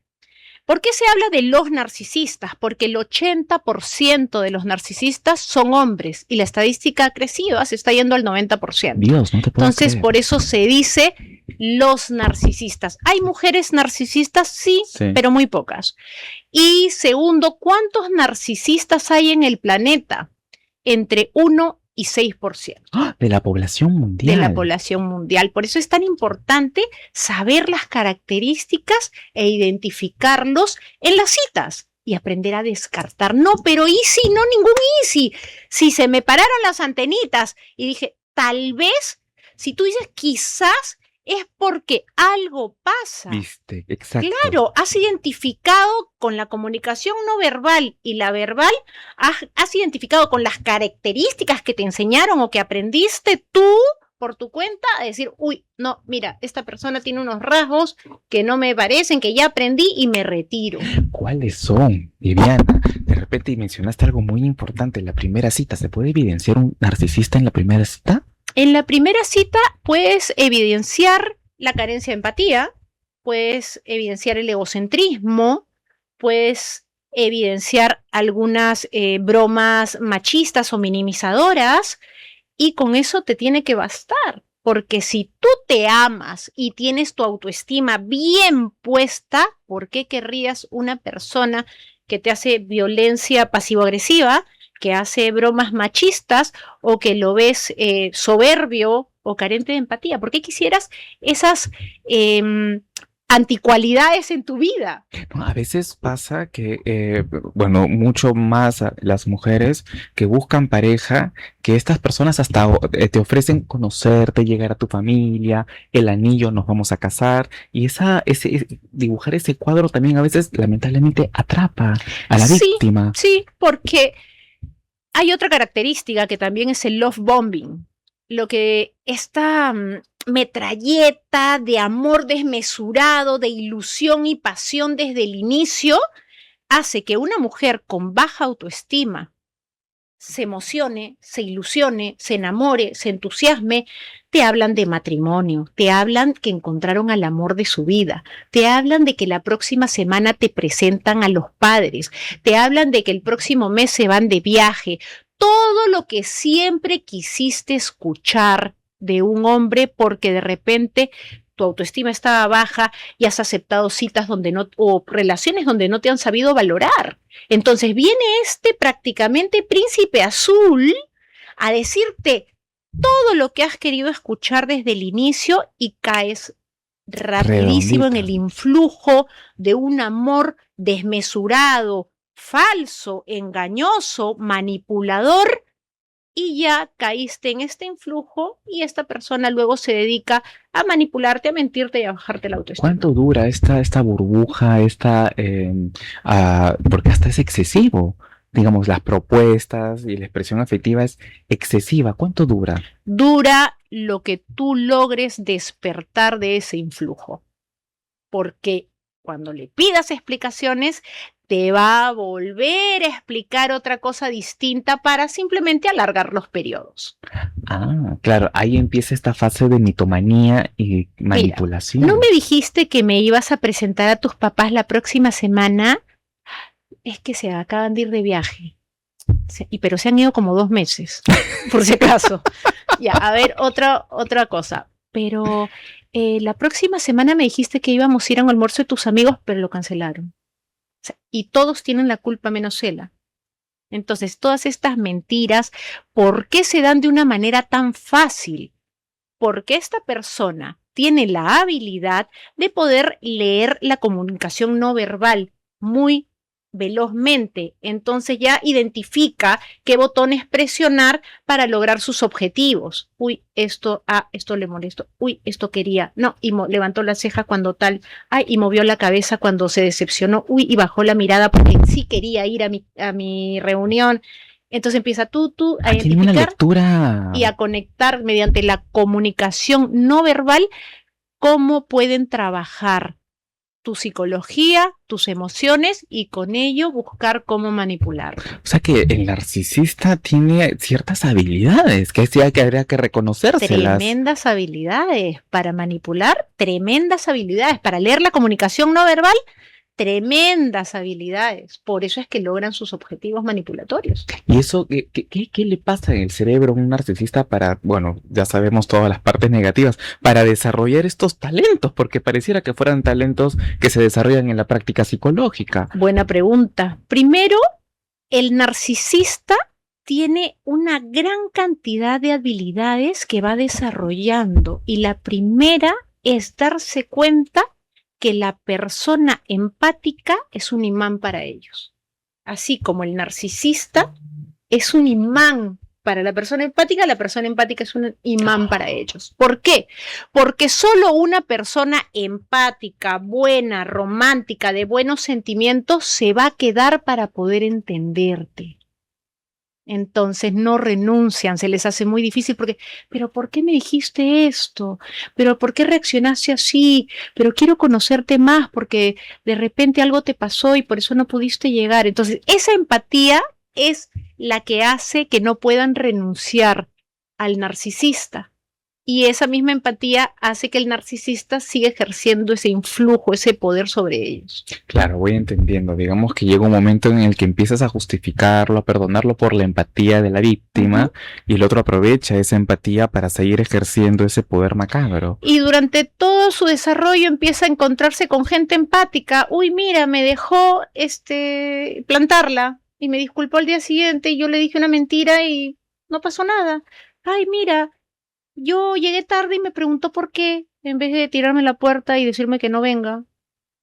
Speaker 2: ¿Por qué se habla de los narcisistas? Porque el 80% de los narcisistas son hombres y la estadística ha crecido, se está yendo al 90%.
Speaker 1: Dios, no te puedo
Speaker 2: Entonces,
Speaker 1: creer.
Speaker 2: por eso se dice los narcisistas. ¿Hay mujeres narcisistas? Sí, pero muy pocas. Y segundo, ¿cuántos narcisistas hay en el planeta? Entre 1 y 6%.
Speaker 1: ¡Ah! De la población mundial.
Speaker 2: De la población mundial. Por eso es tan importante saber las características e identificarlos en las citas y aprender a descartar. No, pero easy, no, ningún easy. Si se me pararon las antenitas y dije, tal vez, si tú dices quizás, es porque algo pasa.
Speaker 1: Viste, exacto.
Speaker 2: Claro, has identificado con la comunicación no verbal y la verbal, has identificado con las características que te enseñaron o que aprendiste tú por tu cuenta, a decir, uy, no, mira, esta persona tiene unos rasgos que no me parecen, que ya aprendí y me retiro.
Speaker 1: ¿Cuáles son, Viviana? De repente mencionaste algo muy importante, la primera cita. ¿Se puede evidenciar un narcisista en la primera cita?
Speaker 2: En la primera cita puedes evidenciar la carencia de empatía, puedes evidenciar el egocentrismo, puedes evidenciar algunas bromas machistas o minimizadoras, y con eso te tiene que bastar, porque si tú te amas y tienes tu autoestima bien puesta, ¿por qué querrías una persona que te hace violencia pasivo-agresiva, que hace bromas machistas o que lo ves soberbio o carente de empatía? ¿Por qué quisieras esas anticualidades en tu vida?
Speaker 1: No, a veces pasa que, bueno, mucho más las mujeres que buscan pareja, que estas personas hasta te ofrecen conocerte, llegar a tu familia, el anillo, nos vamos a casar, y dibujar ese cuadro también a veces lamentablemente atrapa a la víctima.
Speaker 2: Sí, porque hay otra característica que también es el love bombing, lo que esta metralleta de amor desmesurado, de ilusión y pasión desde el inicio, hace que una mujer con baja autoestima se emocione, se ilusione, se enamore, se entusiasme. Te hablan de matrimonio, te hablan que encontraron al amor de su vida, te hablan de que la próxima semana te presentan a los padres, te hablan de que el próximo mes se van de viaje. Todo lo que siempre quisiste escuchar de un hombre, porque de repente tu autoestima estaba baja y has aceptado citas o relaciones donde no te han sabido valorar. Entonces viene prácticamente príncipe azul a decirte todo lo que has querido escuchar desde el inicio y caes rapidísimo en el influjo de un amor desmesurado, falso, engañoso, manipulador, y ya caíste en este influjo y esta persona luego se dedica a manipularte, a mentirte y a bajarte la autoestima.
Speaker 1: ¿Cuánto dura esta burbuja, porque hasta es excesivo? Digamos, las propuestas y la expresión afectiva es excesiva. ¿Cuánto dura?
Speaker 2: Dura lo que tú logres despertar de ese influjo, porque cuando le pidas explicaciones, te va a volver a explicar otra cosa distinta para simplemente alargar los periodos.
Speaker 1: Ah, claro, ahí empieza esta fase de mitomanía y manipulación.
Speaker 2: Mira, ¿no me dijiste que me ibas a presentar a tus papás la próxima semana? Es que se acaban de ir de viaje. Pero se han ido como 2 meses, por si acaso. Ya, a ver, otra cosa. Pero la próxima semana me dijiste que íbamos a ir a un almuerzo de tus amigos, pero lo cancelaron. O sea, y todos tienen la culpa menos él. Entonces, todas estas mentiras, ¿por qué se dan de una manera tan fácil? Porque esta persona tiene la habilidad de poder leer la comunicación no verbal muy velozmente. Entonces ya identifica qué botones presionar para lograr sus objetivos. Uy, esto le molestó. Uy, esto quería. No, y levantó la ceja cuando tal. Ay, y movió la cabeza cuando se decepcionó. Uy, y bajó la mirada porque sí quería ir a mi reunión. Entonces empieza tú a
Speaker 1: identificar una lectura
Speaker 2: y a conectar mediante la comunicación no verbal cómo pueden trabajar tu psicología, tus emociones y con ello buscar cómo manipular.
Speaker 1: O sea que el narcisista tiene ciertas habilidades que habría que reconocérselas.
Speaker 2: Tremendas habilidades para manipular, tremendas habilidades para leer la comunicación no verbal, tremendas habilidades. Por eso es que logran sus objetivos manipulatorios.
Speaker 1: ¿Y eso qué le pasa en el cerebro a un narcisista para, bueno, ya sabemos todas las partes negativas, para desarrollar estos talentos? Porque pareciera que fueran talentos que se desarrollan en la práctica psicológica.
Speaker 2: Buena pregunta. Primero, el narcisista tiene una gran cantidad de habilidades que va desarrollando y la primera es darse cuenta que la persona empática es un imán para ellos. Así como el narcisista es un imán para la persona empática es un imán para ellos. ¿Por qué? Porque solo una persona empática, buena, romántica, de buenos sentimientos, se va a quedar para poder entenderte. Entonces no renuncian, se les hace muy difícil porque, pero ¿por qué me dijiste esto? ¿Pero por qué reaccionaste así? Pero quiero conocerte más porque de repente algo te pasó y por eso no pudiste llegar. Entonces esa empatía es la que hace que no puedan renunciar al narcisista. Y esa misma empatía hace que el narcisista siga ejerciendo ese influjo, ese poder sobre ellos.
Speaker 1: Claro, voy entendiendo. Digamos que llega un momento en el que empiezas a justificarlo, a perdonarlo por la empatía de la víctima, y el otro aprovecha esa empatía para seguir ejerciendo ese poder macabro.
Speaker 2: Y durante todo su desarrollo empieza a encontrarse con gente empática. Uy, mira, me dejó plantarla y me disculpó al día siguiente y yo le dije una mentira y no pasó nada. Ay, mira, yo llegué tarde y me preguntó por qué, en vez de tirarme la puerta y decirme que no venga.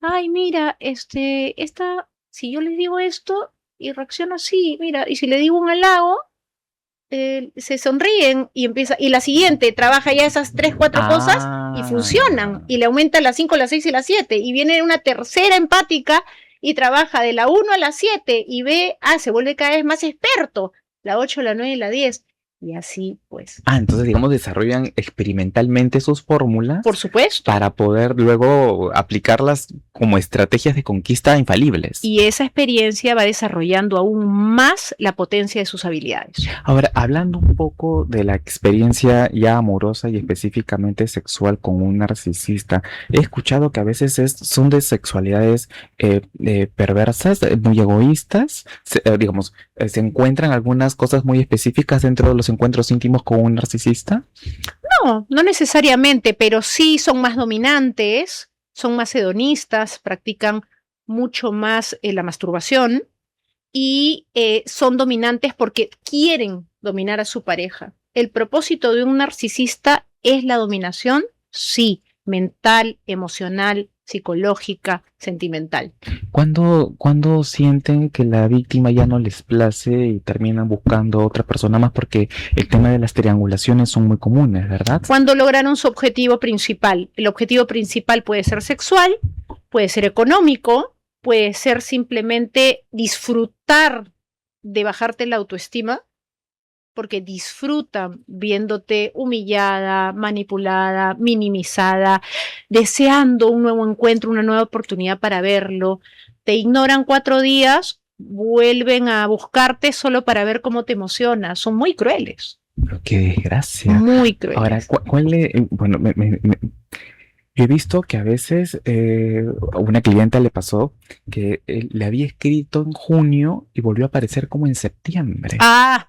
Speaker 2: Ay, mira, si yo les digo esto y reacciona así, mira, y si le digo un halago, se sonríen y la siguiente trabaja ya esas 3, 4 cosas y funcionan, y le aumenta las 5, las 6 y las 7, y viene una tercera empática y trabaja de la 1 a la 7 y se vuelve cada vez más experto, la 8, la 9 y la 10. Y así, pues.
Speaker 1: Entonces, digamos, desarrollan experimentalmente sus fórmulas.
Speaker 2: Por supuesto.
Speaker 1: Para poder luego aplicarlas como estrategias de conquista infalibles.
Speaker 2: Y esa experiencia va desarrollando aún más la potencia de sus habilidades.
Speaker 1: Ahora, hablando un poco de la experiencia ya amorosa y específicamente sexual con un narcisista, he escuchado que a veces son de sexualidades perversas, muy egoístas. Se encuentran algunas cosas muy específicas dentro de los encuentros íntimos con un narcisista.
Speaker 2: No necesariamente, pero sí son más dominantes, son más hedonistas, practican mucho más la masturbación y son dominantes porque quieren dominar a su pareja. ¿El propósito de un narcisista es la dominación? Sí, mental, emocional, psicológica, sentimental.
Speaker 1: ¿Cuándo sienten que la víctima ya no les place y terminan buscando otra persona más? Porque el tema de las triangulaciones son muy comunes, ¿verdad?
Speaker 2: Cuando lograron su objetivo principal. El objetivo principal puede ser sexual, puede ser económico, puede ser simplemente disfrutar de bajarte la autoestima, porque disfrutan viéndote humillada, manipulada, minimizada, deseando un nuevo encuentro, una nueva oportunidad para verlo. Te ignoran 4 días, vuelven a buscarte solo para ver cómo te emocionas. Son muy crueles.
Speaker 1: Pero qué desgracia.
Speaker 2: Muy crueles.
Speaker 1: Ahora, bueno, yo he visto que a veces a una clienta le pasó que le había escrito en junio y volvió a aparecer como en septiembre.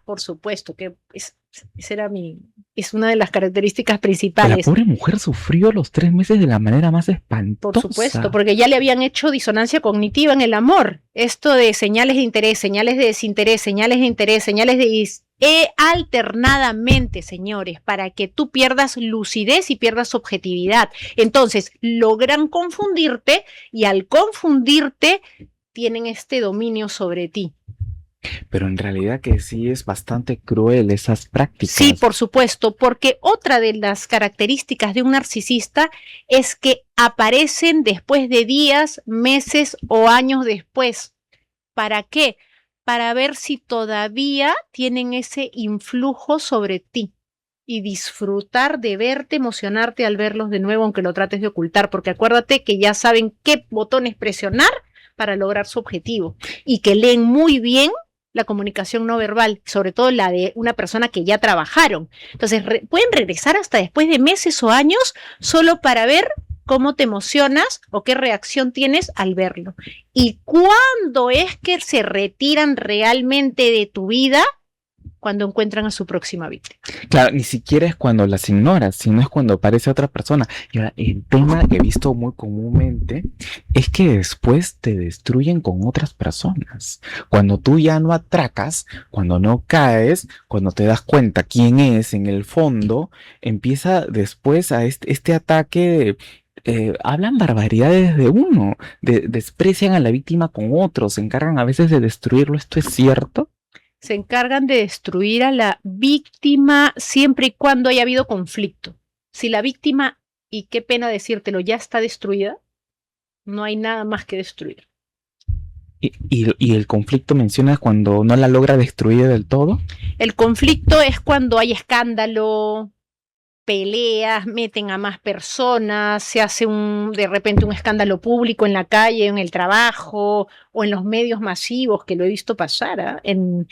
Speaker 2: Por supuesto, que es una de las características principales.
Speaker 1: La pobre mujer sufrió los 3 meses de la manera más espantosa.
Speaker 2: Por supuesto, porque ya le habían hecho disonancia cognitiva en el amor. Esto de señales de interés, señales de desinterés, señales de interés, señales de alternadamente, señores, para que tú pierdas lucidez y pierdas objetividad. Entonces, logran confundirte y al confundirte tienen este dominio sobre ti.
Speaker 1: Pero en realidad que sí es bastante cruel esas prácticas.
Speaker 2: Sí, por supuesto, porque otra de las características de un narcisista es que aparecen después de días, meses o años después. ¿Para qué? Para ver si todavía tienen ese influjo sobre ti y disfrutar de verte, emocionarte al verlos de nuevo, aunque lo trates de ocultar, porque acuérdate que ya saben qué botones presionar para lograr su objetivo y que leen muy bien la comunicación no verbal, sobre todo la de una persona que ya trabajaron. Entonces, pueden regresar hasta después de meses o años solo para ver cómo te emocionas o qué reacción tienes al verlo. Y cuándo es que se retiran realmente de tu vida, cuando encuentran a su próxima víctima.
Speaker 1: Claro, ni siquiera es cuando las ignoras, sino es cuando aparece otra persona. Y ahora, el tema que he visto muy comúnmente es que después te destruyen con otras personas. Cuando tú ya no atracas, cuando no caes, cuando te das cuenta quién es en el fondo, empieza después a este ataque. Hablan barbaridades de uno, desprecian a la víctima con otros, se encargan a veces de destruirlo. ¿Esto es cierto?
Speaker 2: Se encargan de destruir a la víctima siempre y cuando haya habido conflicto. Si la víctima, y qué pena decírtelo, ya está destruida, no hay nada más que destruir.
Speaker 1: ¿Y el conflicto mencionas cuando no la logra destruir del todo?
Speaker 2: El conflicto es cuando hay escándalo, peleas, meten a más personas, se hace de repente un escándalo público en la calle, en el trabajo o en los medios masivos, que lo he visto pasar, en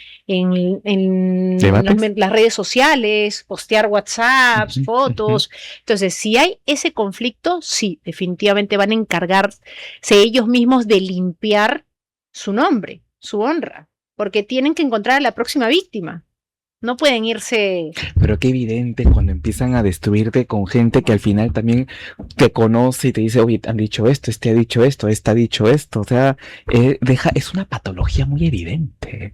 Speaker 2: las redes sociales, postear WhatsApps, fotos. Entonces, si hay ese conflicto, sí, definitivamente van a encargarse ellos mismos de limpiar su nombre, su honra, porque tienen que encontrar a la próxima víctima. No pueden irse.
Speaker 1: Pero qué evidente cuando empiezan a destruirte con gente que al final también te conoce y te dice, oye, han dicho esto, este ha dicho esto, esta ha dicho esto. O sea, es una patología muy evidente.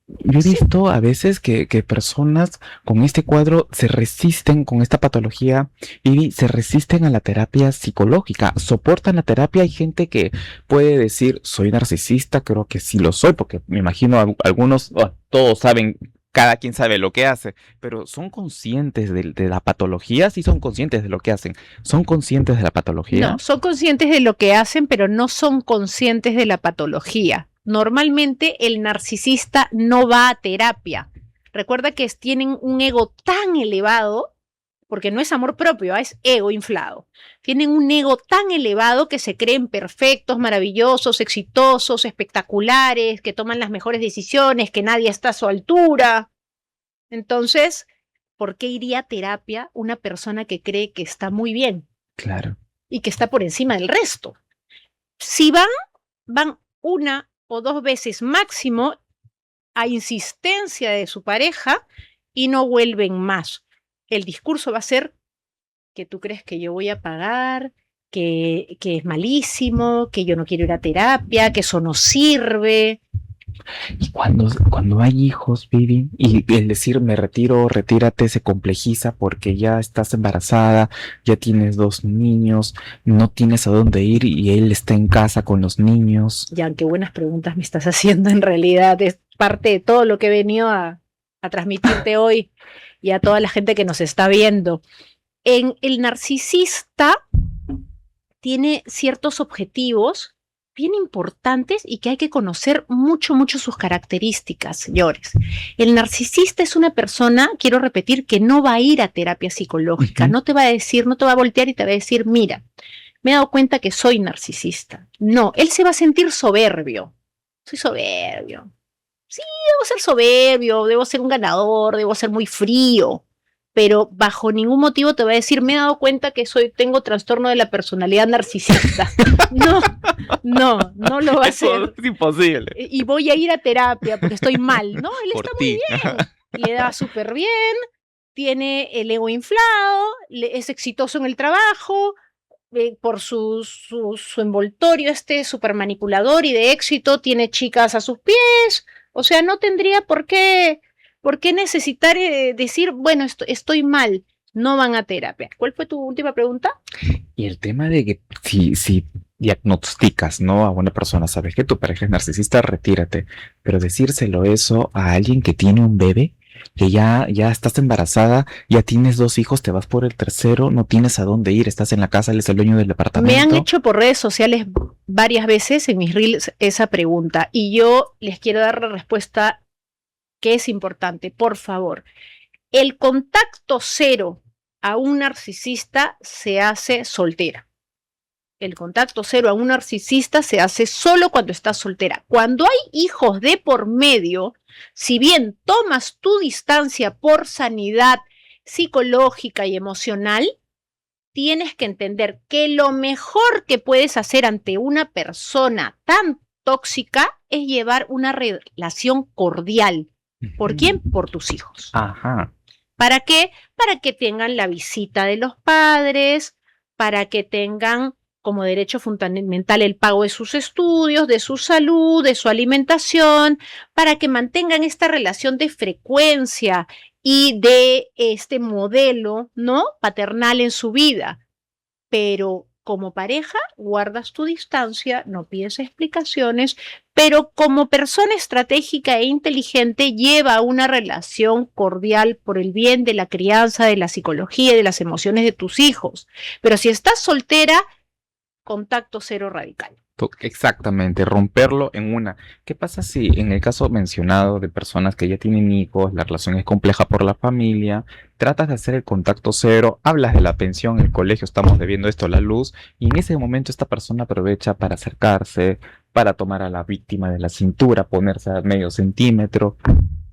Speaker 1: Yo he visto a veces que personas con este cuadro se resisten con esta patología y se resisten a la terapia psicológica, soportan la terapia. Hay gente que puede decir, soy narcisista, creo que sí lo soy, porque me imagino algunos, todos saben. Cada quien sabe lo que hace, pero ¿son conscientes de la patología? Sí, son conscientes de lo que hacen. ¿Son conscientes de la patología?
Speaker 2: No, son conscientes de lo que hacen, pero no son conscientes de la patología. Normalmente el narcisista no va a terapia. Recuerda que tienen un ego tan elevado, porque no es amor propio, es ego inflado. Tienen un ego tan elevado que se creen perfectos, maravillosos, exitosos, espectaculares, que toman las mejores decisiones, que nadie está a su altura. Entonces, ¿por qué iría a terapia una persona que cree que está muy bien?
Speaker 1: Claro.
Speaker 2: Y que está por encima del resto. Si van una o dos veces máximo a insistencia de su pareja y no vuelven más. El discurso va a ser que tú crees que yo voy a pagar, que es malísimo, que yo no quiero ir a terapia, que eso no sirve.
Speaker 1: Y cuando hay hijos, Vivi, y el decir me retiro, retírate, se complejiza porque ya estás embarazada, ya tienes 2 niños, no tienes a dónde ir y él está en casa con los niños.
Speaker 2: Ya, qué buenas preguntas me estás haciendo en realidad. Es parte de todo lo que he venido a transmitirte hoy y a toda la gente que nos está viendo. El narcisista tiene ciertos objetivos bien importantes y que hay que conocer mucho, mucho sus características, señores. El narcisista es una persona, quiero repetir, que no va a ir a terapia psicológica, no te va a decir, no te va a voltear y te va a decir, mira, me he dado cuenta que soy narcisista. No, él se va a sentir soberbio. Soy soberbio. Sí, debo ser soberbio, debo ser un ganador, debo ser muy frío, pero bajo ningún motivo te va a decir, me he dado cuenta que tengo trastorno de la personalidad narcisista. No lo va a hacer.
Speaker 1: Es imposible.
Speaker 2: Y voy a ir a terapia porque estoy mal. No, él está muy bien. Le da súper bien, tiene el ego inflado, es exitoso en el trabajo, por su envoltorio súper manipulador y de éxito, tiene chicas a sus pies. O sea, no tendría por qué necesitar decir, bueno, estoy mal, no van a terapia. ¿Cuál fue tu última pregunta?
Speaker 1: Y el tema de que si diagnosticas, ¿no? A una persona, sabes que tu pareja es narcisista, retírate. Pero decírselo eso a alguien que tiene un bebé, que ya estás embarazada, ya tienes 2 hijos, te vas por el tercero, no tienes a dónde ir, estás en la casa, él es el dueño del departamento.
Speaker 2: Me han hecho por redes sociales varias veces en mis reels esa pregunta y yo les quiero dar la respuesta que es importante. Por favor, el contacto cero a un narcisista se hace soltera. El contacto cero a un narcisista se hace solo cuando estás soltera. Cuando hay hijos de por medio, si bien tomas tu distancia por sanidad psicológica y emocional, tienes que entender que lo mejor que puedes hacer ante una persona tan tóxica es llevar una relación cordial, ¿Por quién? Por tus hijos.
Speaker 1: Ajá.
Speaker 2: ¿Para qué? Para que tengan la visita de los padres, para que tengan como derecho fundamental el pago de sus estudios, de su salud, de su alimentación, para que mantengan esta relación de frecuencia y de este modelo, ¿no? Paternal en su vida. Pero como pareja guardas tu distancia, no pides explicaciones, pero como persona estratégica e inteligente lleva una relación cordial por el bien de la crianza, de la psicología y de las emociones de tus hijos. Pero si estás soltera, contacto cero radical.
Speaker 1: Exactamente, romperlo en una. ¿Qué pasa si en el caso mencionado de personas que ya tienen hijos, la relación es compleja por la familia, tratas de hacer el contacto cero, hablas de la pensión, el colegio, estamos debiendo esto, la luz, y en ese momento esta persona aprovecha para acercarse, para tomar a la víctima de la cintura, ponerse a medio centímetro?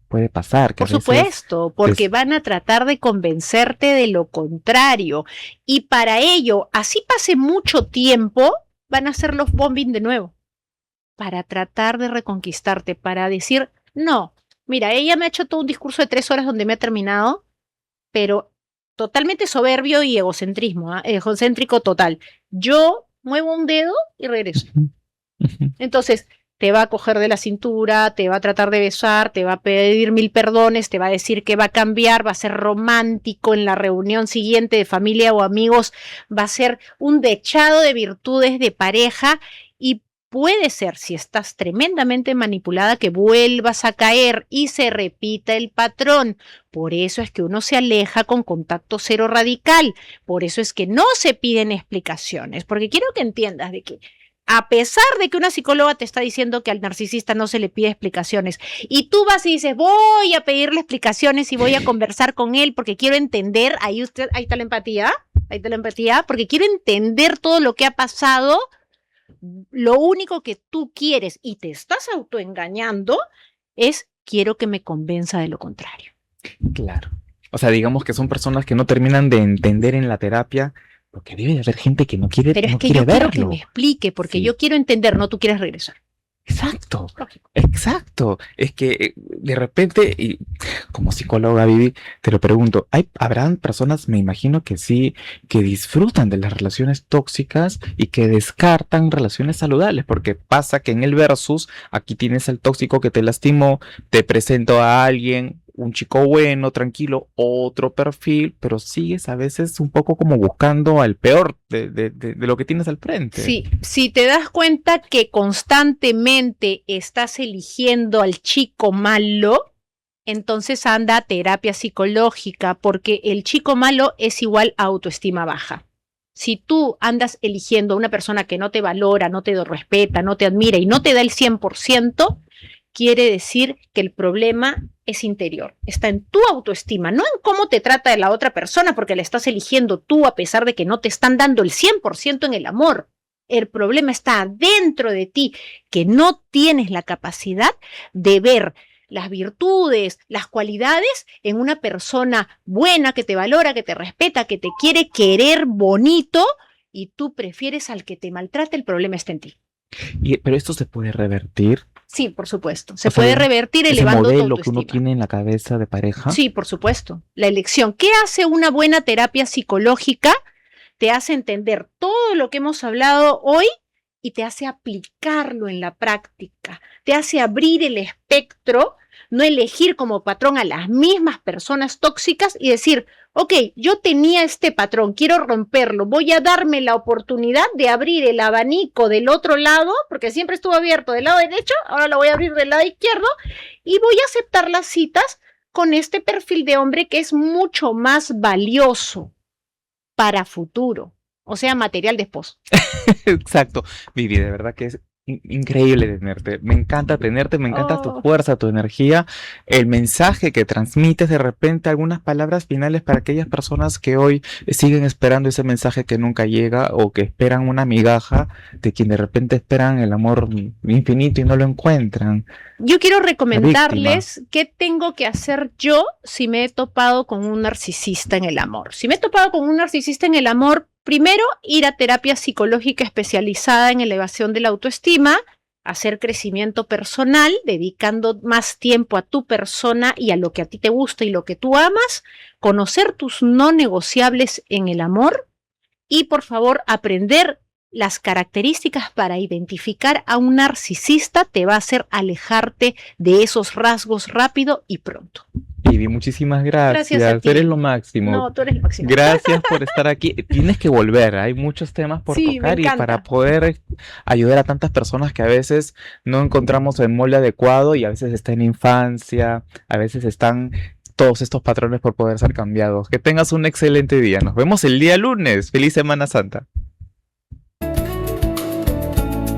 Speaker 1: Puede pasar que
Speaker 2: Por supuesto, porque van a tratar de convencerte de lo contrario. Y para ello, así pase mucho tiempo, van a hacer los bombing de nuevo. Para tratar de reconquistarte, para decir, no, mira, ella me ha hecho todo un discurso de 3 horas donde me ha terminado, pero totalmente soberbio y egocéntrico total. Yo muevo un dedo y regreso. Entonces, te va a coger de la cintura, te va a tratar de besar, te va a pedir 1000 perdones, te va a decir que va a cambiar, va a ser romántico en la reunión siguiente de familia o amigos, va a ser un dechado de virtudes de pareja y puede ser, si estás tremendamente manipulada, que vuelvas a caer y se repita el patrón. Por eso es que uno se aleja con contacto cero radical, por eso es que no se piden explicaciones, porque quiero que entiendas de que a pesar de que una psicóloga te está diciendo que al narcisista no se le pide explicaciones, y tú vas y dices, voy a pedirle explicaciones y voy a conversar con él porque quiero entender, ahí está la empatía, porque quiero entender todo lo que ha pasado, lo único que tú quieres y te estás autoengañando es quiero que me convenza de lo contrario.
Speaker 1: Claro. O sea, digamos que son personas que no terminan de entender en la terapia. Porque debe de haber gente que no quiere verlo.
Speaker 2: Pero es que yo quiero que me explique, porque yo quiero entender, no tú quieres regresar.
Speaker 1: Exacto, exacto. Es que de repente, y como psicóloga, Vivi, te lo pregunto, habrán personas, me imagino que sí, que disfrutan de las relaciones tóxicas y que descartan relaciones saludables, porque pasa que en el versus, aquí tienes al tóxico que te lastimó, te presento a alguien, un chico bueno, tranquilo, otro perfil, pero sigues a veces un poco como buscando al peor de lo que tienes al frente.
Speaker 2: Sí, si te das cuenta que constantemente estás eligiendo al chico malo, entonces anda a terapia psicológica, porque el chico malo es igual a autoestima baja. Si tú andas eligiendo a una persona que no te valora, no te respeta, no te admira y no te da el 100%, quiere decir que el problema es interior, está en tu autoestima, no en cómo te trata de la otra persona, porque la estás eligiendo tú a pesar de que no te están dando el 100% en el amor. El problema está dentro de ti, que no tienes la capacidad de ver las virtudes, las cualidades en una persona buena que te valora, que te respeta, que te quiere querer bonito, y tú prefieres al que te maltrata. El problema está en ti.
Speaker 1: Pero esto se puede revertir.
Speaker 2: Sí, por supuesto. Se puede revertir elevando tu
Speaker 1: modelo
Speaker 2: autoestima.
Speaker 1: Que uno tiene en la cabeza de pareja.
Speaker 2: Sí, por supuesto. La elección. ¿Qué hace una buena terapia psicológica? Te hace entender todo lo que hemos hablado hoy y te hace aplicarlo en la práctica. Te hace abrir el espectro, no elegir como patrón a las mismas personas tóxicas y decir, ok, yo tenía este patrón, quiero romperlo, voy a darme la oportunidad de abrir el abanico del otro lado, porque siempre estuvo abierto del lado derecho, ahora lo voy a abrir del lado izquierdo, y voy a aceptar las citas con este perfil de hombre que es mucho más valioso para futuro, o sea, material de esposo.
Speaker 1: Exacto, Vivi, de verdad que es increíble tenerte, me encanta tenerte, me encanta tu fuerza, tu energía, el mensaje que transmites, de repente algunas palabras finales para aquellas personas que hoy siguen esperando ese mensaje que nunca llega o que esperan una migaja de quien de repente esperan el amor infinito y no lo encuentran.
Speaker 2: Yo quiero recomendarles qué tengo que hacer yo si me he topado con un narcisista en el amor. Si me he topado con un narcisista en el amor, primero, ir a terapia psicológica especializada en elevación de la autoestima, hacer crecimiento personal, dedicando más tiempo a tu persona y a lo que a ti te gusta y lo que tú amas, conocer tus no negociables en el amor y, por favor, aprender las características para identificar a un narcisista te va a hacer alejarte de esos rasgos rápido y pronto.
Speaker 1: Ivy, muchísimas
Speaker 2: Gracias a
Speaker 1: gracias.
Speaker 2: ti.
Speaker 1: Eres lo máximo.
Speaker 2: No, tú eres el máximo.
Speaker 1: Gracias por estar aquí. Tienes que volver. Hay muchos temas por
Speaker 2: Sí, me
Speaker 1: tocar y
Speaker 2: encanta.
Speaker 1: para poder ayudar a tantas personas que a veces no encontramos el molde adecuado y a veces está en infancia, a veces están todos estos patrones por poder ser cambiados. Que tengas un excelente día. Nos vemos el día lunes. Feliz Semana Santa.